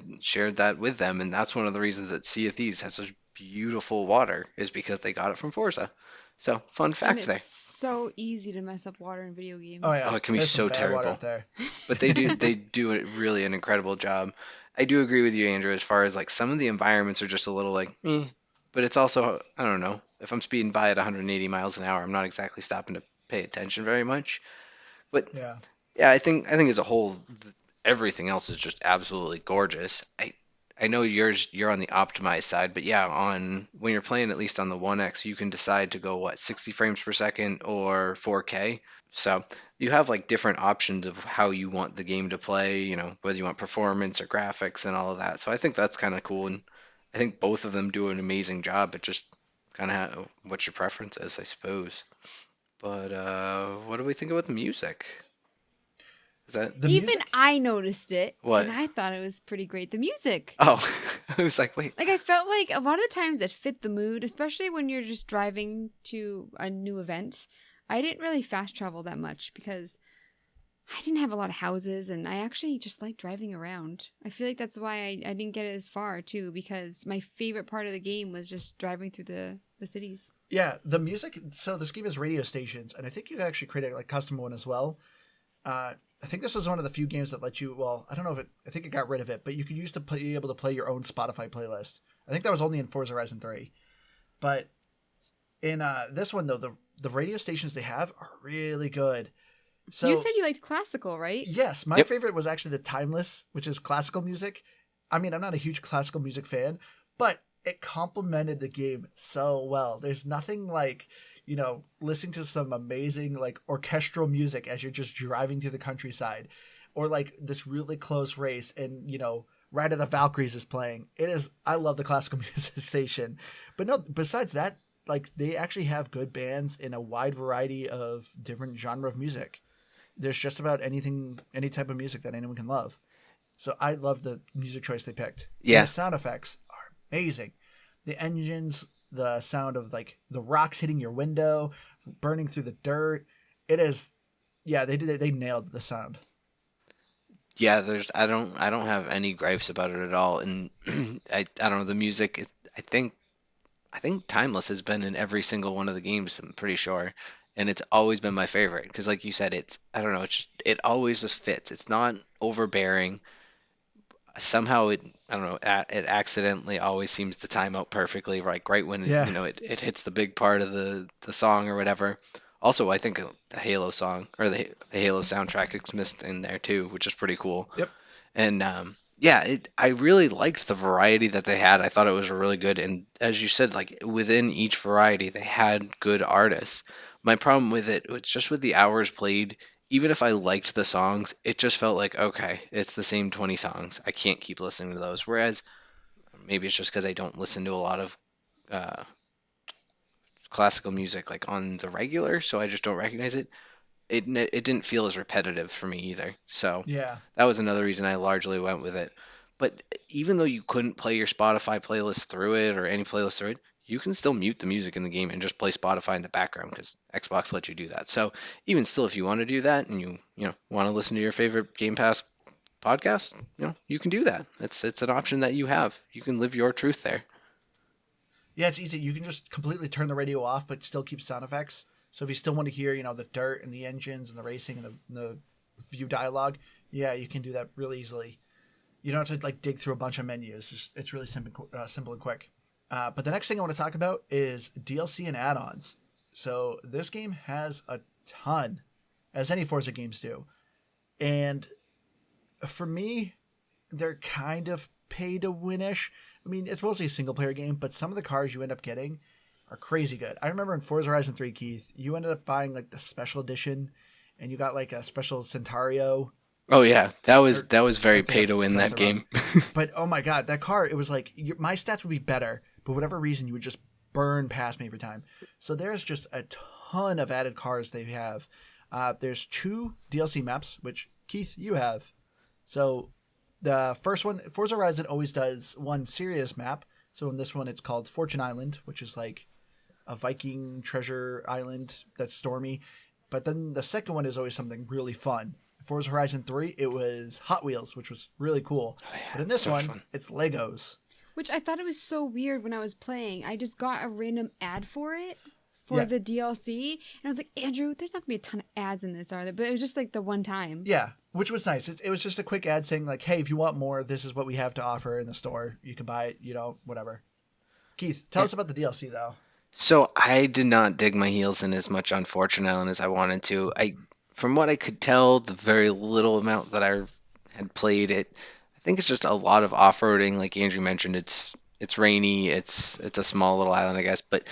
that with them, and that's one of the reasons that Sea of Thieves has such beautiful water is because they got it from Forza. So fun And fact it's there. so easy to mess up water in video games. Oh yeah. Oh, it can be There's some so bad water terrible. out there. But they do really an incredible job. I do agree with you, Andrew, as far as like some of the environments are just a little like, but it's also I don't know. If I'm speeding by at 180 miles an hour, I'm not exactly stopping to pay attention very much. But Yeah. yeah, I think as a whole, everything else is just absolutely gorgeous. I know you're on the optimized side, but yeah, on when you're playing at least on the One X, you can decide to go what 60 frames per second or 4K. So you have like different options of how you want the game to play, whether you want performance or graphics and all of that. So I think that's kind of cool, and I think both of them do an amazing job. It just kind of what your preference is, I suppose. But what do we think about the music? Is that The Even music, I noticed it, what? and I thought it was pretty great. The music. Oh, I was like, wait. Like, I felt like a lot of the times it fit the mood, especially when you're just driving to a new event. I didn't really fast travel that much because I didn't have a lot of houses, and I actually just like driving around. I feel like that's why I didn't get it as far, too, because my favorite part of the game was just driving through the cities. yeah, the music. So this game is radio stations, and I think you can actually create a like custom one as well. I think this was one of the few games that let you. Well, I don't know if it. I think it got rid of it, but you could use to play, be able to play your own Spotify playlist. I think that was only in Forza Horizon 3, but in this one though, the radio stations they have are really good. You So said you liked classical, right? yes, my Yep. favorite was actually the Timeless, which is classical music. I mean, I'm not a huge classical music fan, but it complemented the game so well. There's nothing like, listening to some amazing like orchestral music as you're just driving through the countryside, or like this really close race and, Ride of the Valkyries is playing. It is, I love the classical music station. But no, besides that, like they actually have good bands in a wide variety of different genre of music. There's just about anything, any type of music that anyone can love. So I love the music choice they picked, and the Yeah. sound effects are amazing. The engines, the sound of like the rocks hitting your window, burning through the dirt. It is, yeah, they did it. They nailed the sound. Yeah, I don't have any gripes about it at all. And I don't know, the music, I think Timeless has been in every single one of the games, I'm pretty sure. And it's always been my favorite because like you said, it's I don't know, it always just fits. It's not overbearing. Somehow it I don't know, it accidentally always seems to time out perfectly, like right when it, Yeah. you know, it hits the big part of the song or whatever. Also, I think the Halo song or the Halo soundtrack is missed in there too, which is pretty cool. Yep. And yeah, I really liked the variety that they had. I thought it was really good. And as you said, like within each variety, they had good artists. My problem with it was just with the hours played. Even if I liked the songs, it just felt like, okay, it's the same 20 songs. I can't keep listening to those. Whereas maybe it's just because I don't listen to a lot of uh, classical music like on the regular, so I just don't recognize it. It didn't feel as repetitive for me either. So Yeah. that was another reason I largely went with it. But even though you couldn't play your Spotify playlist through it or any playlist through it, you can still mute the music in the game and just play Spotify in the background because Xbox lets you do that. So even still, if you want to do that and you want to listen to your favorite Game Pass podcast, you can do that. It's an option that you have. You can live your truth there. Yeah, it's easy. You can just completely turn the radio off, but still keep sound effects. So if you still want to hear, the dirt and the engines and the racing and the view dialogue, yeah, you can do that really easily. You don't have to like dig through a bunch of menus. It's really simple and quick. But the next thing I want to talk about is DLC and add-ons. So this game has a ton, as any Forza games do, and for me, they're kind of pay to winish. I mean, it's mostly a single player game, but some of the cars you end up getting are crazy good. I remember in Forza Horizon 3, Keith, you ended up buying like the special edition, and you got like a special Centario, Oh yeah, that was or that was I very think pay I to win pronounced that it wrong. game. But oh my god, that car! It was like my stats would be better, but whatever reason, you would just burn past me every time. So there's just a ton of added cars they have. There's two DLC maps, which Keith you have. So the first one, Forza Horizon always does one serious map. So in this one, it's called Fortune Island, which is like a Viking treasure island that's stormy. But then the second one is always something really fun. Forza Horizon 3, it was Hot Wheels, which was really cool. Oh yeah, But in this so much one, fun. it's Legos. Which I thought it was so weird when I was playing. I just got a random ad for it for Yeah. the DLC, and I was like, Andrew, there's not gonna be a ton of ads in this, are there? But it was just like the one time. Yeah, which was nice. It was just a quick ad saying, like, hey, if you want more, this is what we have to offer in the store. You can buy it, whatever. Keith, tell Yeah. us about the DLC, though. So I did not dig my heels in as much on Fortune Island as I wanted to. From what I could tell, the very little amount that I had played it, I think it's just a lot of off-roading. Like Andrew mentioned, it's rainy. It's a small little island, I guess. But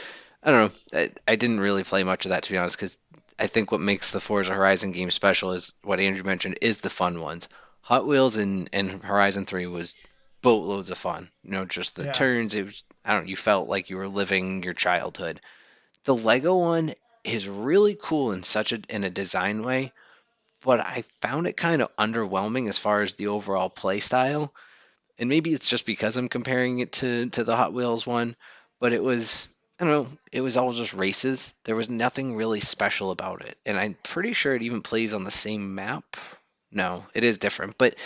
I don't know. I didn't really play much of that to be honest, because I think what makes the Forza Horizon game special is what Andrew mentioned is the fun ones. Hot Wheels and Horizon 3 was boatloads of fun. You know, just the Yeah. turns. It was I don't know. You felt like you were living your childhood. The Lego one is really cool in in a design way, but I found it kind of underwhelming as far as the overall play style. And maybe it's just because I'm comparing it to the Hot Wheels one, but it was I don't know, it was all just races. There was nothing really special about it. And I'm pretty sure it even plays on the same map. No, it is different, but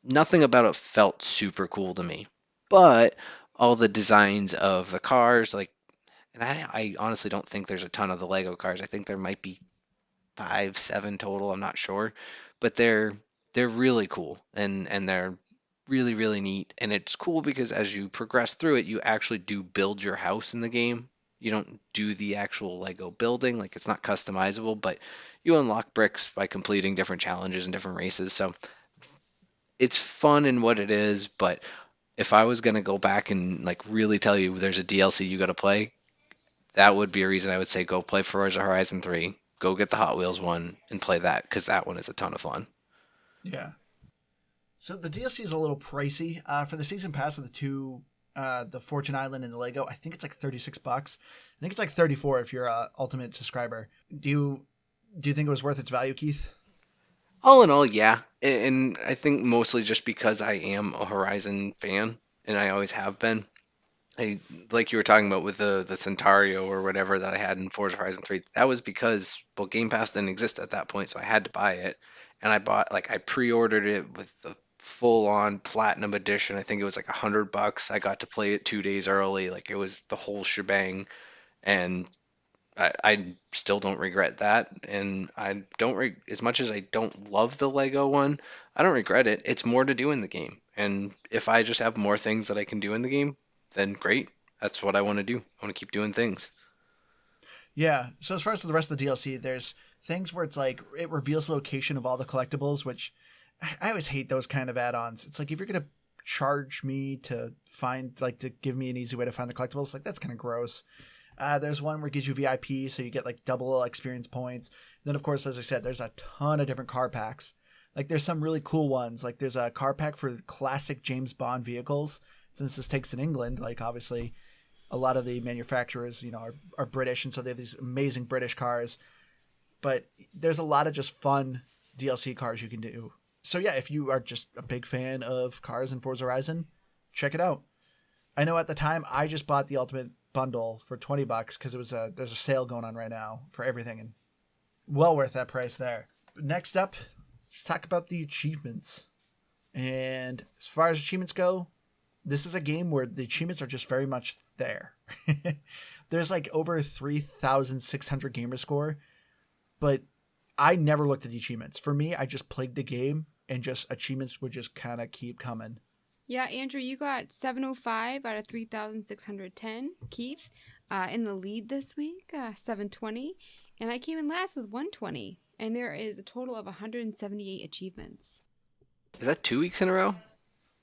nothing about it felt super cool to me. But all the designs of the cars, like, and I honestly don't think there's a ton of the Lego cars. I think there might be 5, 7 total. I'm not sure, but they're really cool and they're really really neat. And it's cool because as you progress through it, you actually do build your house in the game. You don't do the actual Lego building, like it's not customizable, but you unlock bricks by completing different challenges and different races. So it's fun in what it is, but if I was gonna go back and like really tell you there's a DLC you got to play, that would be a reason I would say go play Forza Horizon 3, go get the Hot Wheels one, and play that because that one is a ton of fun. Yeah. So the DLC is a little pricey. For the season pass of the two, the Fortune Island and the Lego, I think it's like $36. I think it's like 34 if you're a Ultimate subscriber. Do you think it was worth its value, Keith? All in all, yeah. And I think mostly just because I am a Horizon fan and I always have been. I like you were talking about with the Centario or whatever that I had in Forza Horizon 3. That was because well Game Pass didn't exist at that point, so I had to buy it. And I pre-ordered it with the full-on platinum edition. I think it was like $100. I got to play it 2 days early. Like it was the whole shebang. And I still don't regret that, and I don't as much as I don't love the Lego one, I don't regret it. It's more to do in the game, and if I just have more things that I can do in the game, then great. That's what I want to do. I want to keep doing things. Yeah. So as far as the rest of the DLC, there's things where it's like it reveals the location of all the collectibles, which I always hate those kind of add-ons. It's like if you're gonna charge me to give me an easy way to find the collectibles, like that's kind of gross. There's one where it gives you VIP, so you get like double experience points. Then, of course, as I said, there's a ton of different car packs. Like there's some really cool ones. Like there's a car pack for classic James Bond vehicles. Since this takes in England, like obviously a lot of the manufacturers, are British, and so they have these amazing British cars. But there's a lot of just fun DLC cars you can do. So yeah, if you are just a big fan of cars in Forza Horizon, check it out. I know at the time I just bought the Ultimate Bundle for $20 because there's a sale going on right now for everything, and well worth that price there. Next up, let's talk about the achievements. And as far as achievements go, this is a game where the achievements are just very much there. There's like over 3,600 gamer score, but I never looked at the achievements. For me, I just played the game and just achievements would just kind of keep coming. Yeah, Andrew, you got 705 out of 3,610. Keith, in the lead this week, 720. And I came in last with 120. And there is a total of 178 achievements. Is that 2 weeks in a row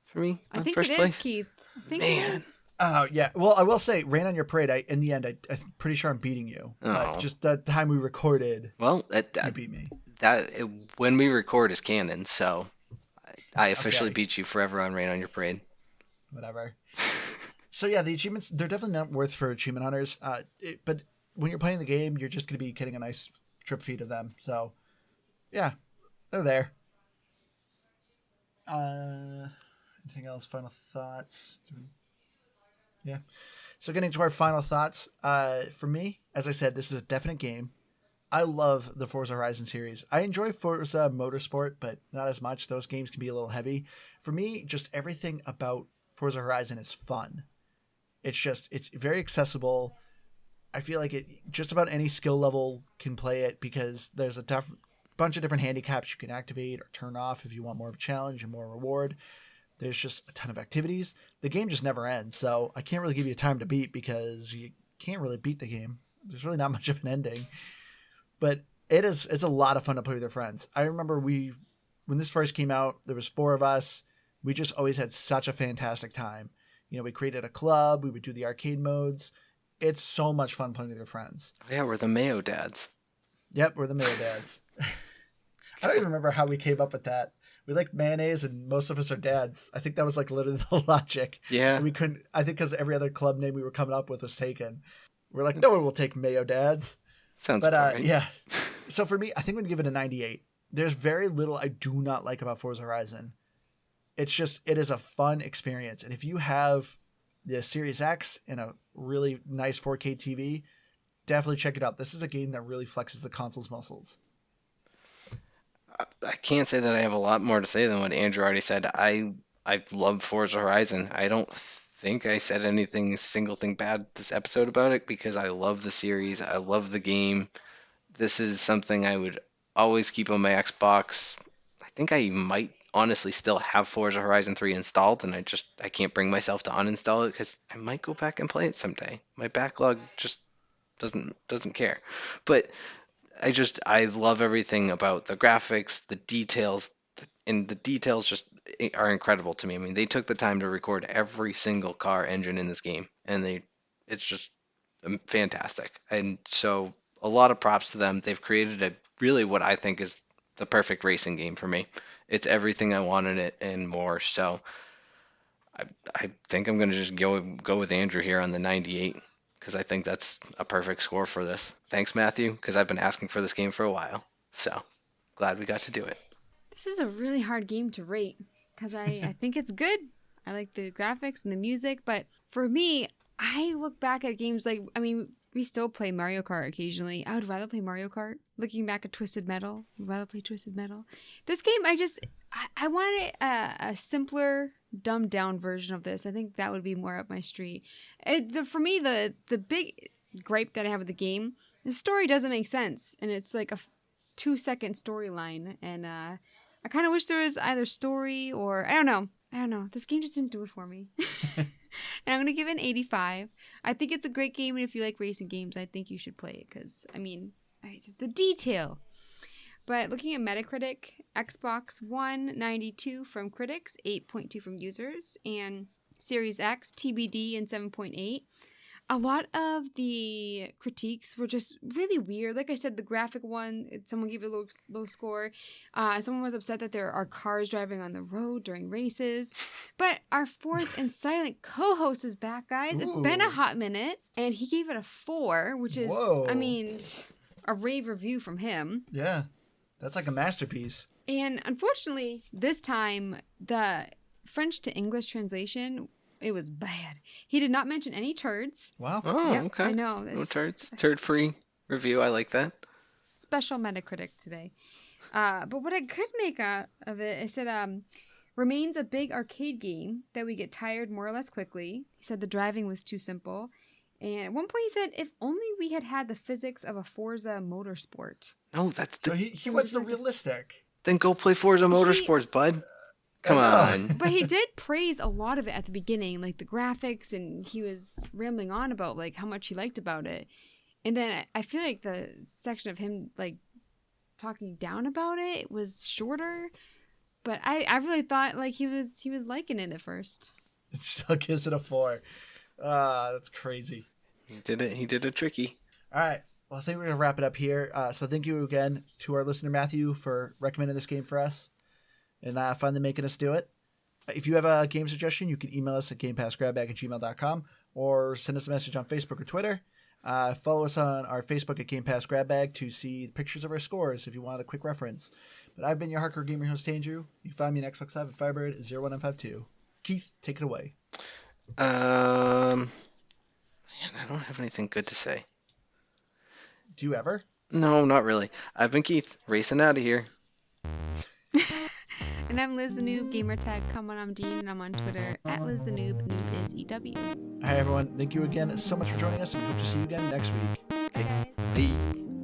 for me I on think it first is, place? Keith. I think it Man. is. Oh, yeah. Well, I will say, Rain on Your Parade, in the end, I'm pretty sure I'm beating you. But Oh. just the time we recorded, Well, you beat me. when we record is canon, so I officially Okay, beat you forever on Rain on Your Parade. whatever. So yeah, the achievements, they're definitely not worth for achievement hunters. But when you're playing the game, you're just going to be getting a nice trip feed of them. So yeah, they're there. Anything else? Final thoughts? Yeah. So getting to our final thoughts. For me, as I said, this is a definite game. I love the Forza Horizon series. I enjoy Forza Motorsport, but not as much. Those games can be a little heavy. For me, just everything about Forza Horizon is fun. It's very accessible. I feel like just about any skill level can play it because there's a bunch of different handicaps you can activate or turn off if you want more of a challenge and more reward. There's just a ton of activities. The game just never ends, so I can't really give you a time to beat because you can't really beat the game. There's really not much of an ending, but it's a lot of fun to play with your friends. I remember when this first came out, there was four of us. We just always had such a fantastic time. We created a club. We would do the arcade modes. It's so much fun playing with your friends. Yeah, we're the Mayo dads. Yep, we're the Mayo dads. I don't even remember how we came up with that. We like mayonnaise, and most of us are dads. I think that was like literally the logic. Yeah. And we couldn't. I think because every other club name we were coming up with was taken. We're like, no one will take Mayo dads. Sounds But boring. yeah. So for me, I think I'm gonna give it a 98. There's very little I do not like about Forza Horizon. It is a fun experience, and if you have the Series X and a really nice 4K TV, definitely check it out. This is a game that really flexes the console's muscles. I can't say that I have a lot more to say than what Andrew already said. I love Forza Horizon. I don't think I said anything single thing bad this episode about it because I love the series. I love the game. This is something I would always keep on my Xbox. I think I might honestly still have Forza Horizon 3 installed, and I can't bring myself to uninstall it because I might go back and play it someday. My backlog just doesn't care. But I love everything about the graphics, the details, and the details just are incredible to me. I mean, they took the time to record every single car engine in this game, and it's just fantastic. And so a lot of props to them. They've created a really what I think is the perfect racing game for me. It's everything I want in it and more. So I think I'm gonna just go with Andrew here on the 98 because I think that's a perfect score for this. Thanks, Matthew, because I've been asking for this game for a while. So glad we got to do it. This is a really hard game to rate because I think it's good. I like the graphics and the music, but for me, I look back at games like, I mean, we still play Mario Kart occasionally. I would rather play Mario Kart. Looking back at Twisted Metal, I'd rather play Twisted Metal. This game, I wanted a simpler, dumbed down version of this. I think that would be more up my street. For me, the big gripe that I have with the game, the story doesn't make sense, and it's like a 2-second storyline, and I kind of wish there was either story or I don't know. This game just didn't do it for me. And I'm going to give it an 85. I think it's a great game, and if you like racing games, I think you should play it because, I mean, the detail. But looking at Metacritic, Xbox One, 92 from critics, 8.2 from users, and Series X, TBD, and 7.8. A lot of the critiques were just really weird. Like I said, the graphic one, someone gave it a low score. Someone was upset that there are cars driving on the road during races. But our fourth and silent co-host is back, guys. It's been a hot minute, and he gave it a 4, which is, I mean, a rave review from him. Yeah, that's like a masterpiece. And unfortunately, this time, the French to English translation, it was bad. He did not mention any turds. Wow. Oh, Yep, okay. I know. No turds. Turd-free review. I like that. Special Metacritic today. But what I could make out of it, it said, remains a big arcade game that we get tired more or less quickly. He said the driving was too simple. And at one point he said, if only we had had the physics of a Forza Motorsport. No, that's So he wants the realistic. Then go play Forza Motorsports, bud. Come on. But he did praise a lot of it at the beginning, like the graphics, and he was rambling on about like how much he liked about it. And then I feel like the section of him like talking down about it was shorter. But I really thought like he was liking it at first. It still gives it a 4. That's crazy. He did it tricky. All right. Well, I think we're going to wrap it up here. So thank you again to our listener, Matthew, for recommending this game for us and finally making us do it. If you have a game suggestion, you can email us at gamepassgrabbag@gmail.com or send us a message on Facebook or Twitter. Follow us on our Facebook at Game Pass Grab Bag to see pictures of our scores if you want a quick reference. But I've been your hardcore gamer host, Andrew. You can find me on Xbox Live at Firebird01952. Keith, take it away. Man, I don't have anything good to say. Do you ever? No, not really. I've been Keith, racing out of here. And I'm Liz the Noob, gamertag comment I'm Dean, and I'm on Twitter at Liz the Noob. Noob is EW. Hi everyone, thank you again so much for joining us, and we hope to see you again next week. Bye guys. Peace.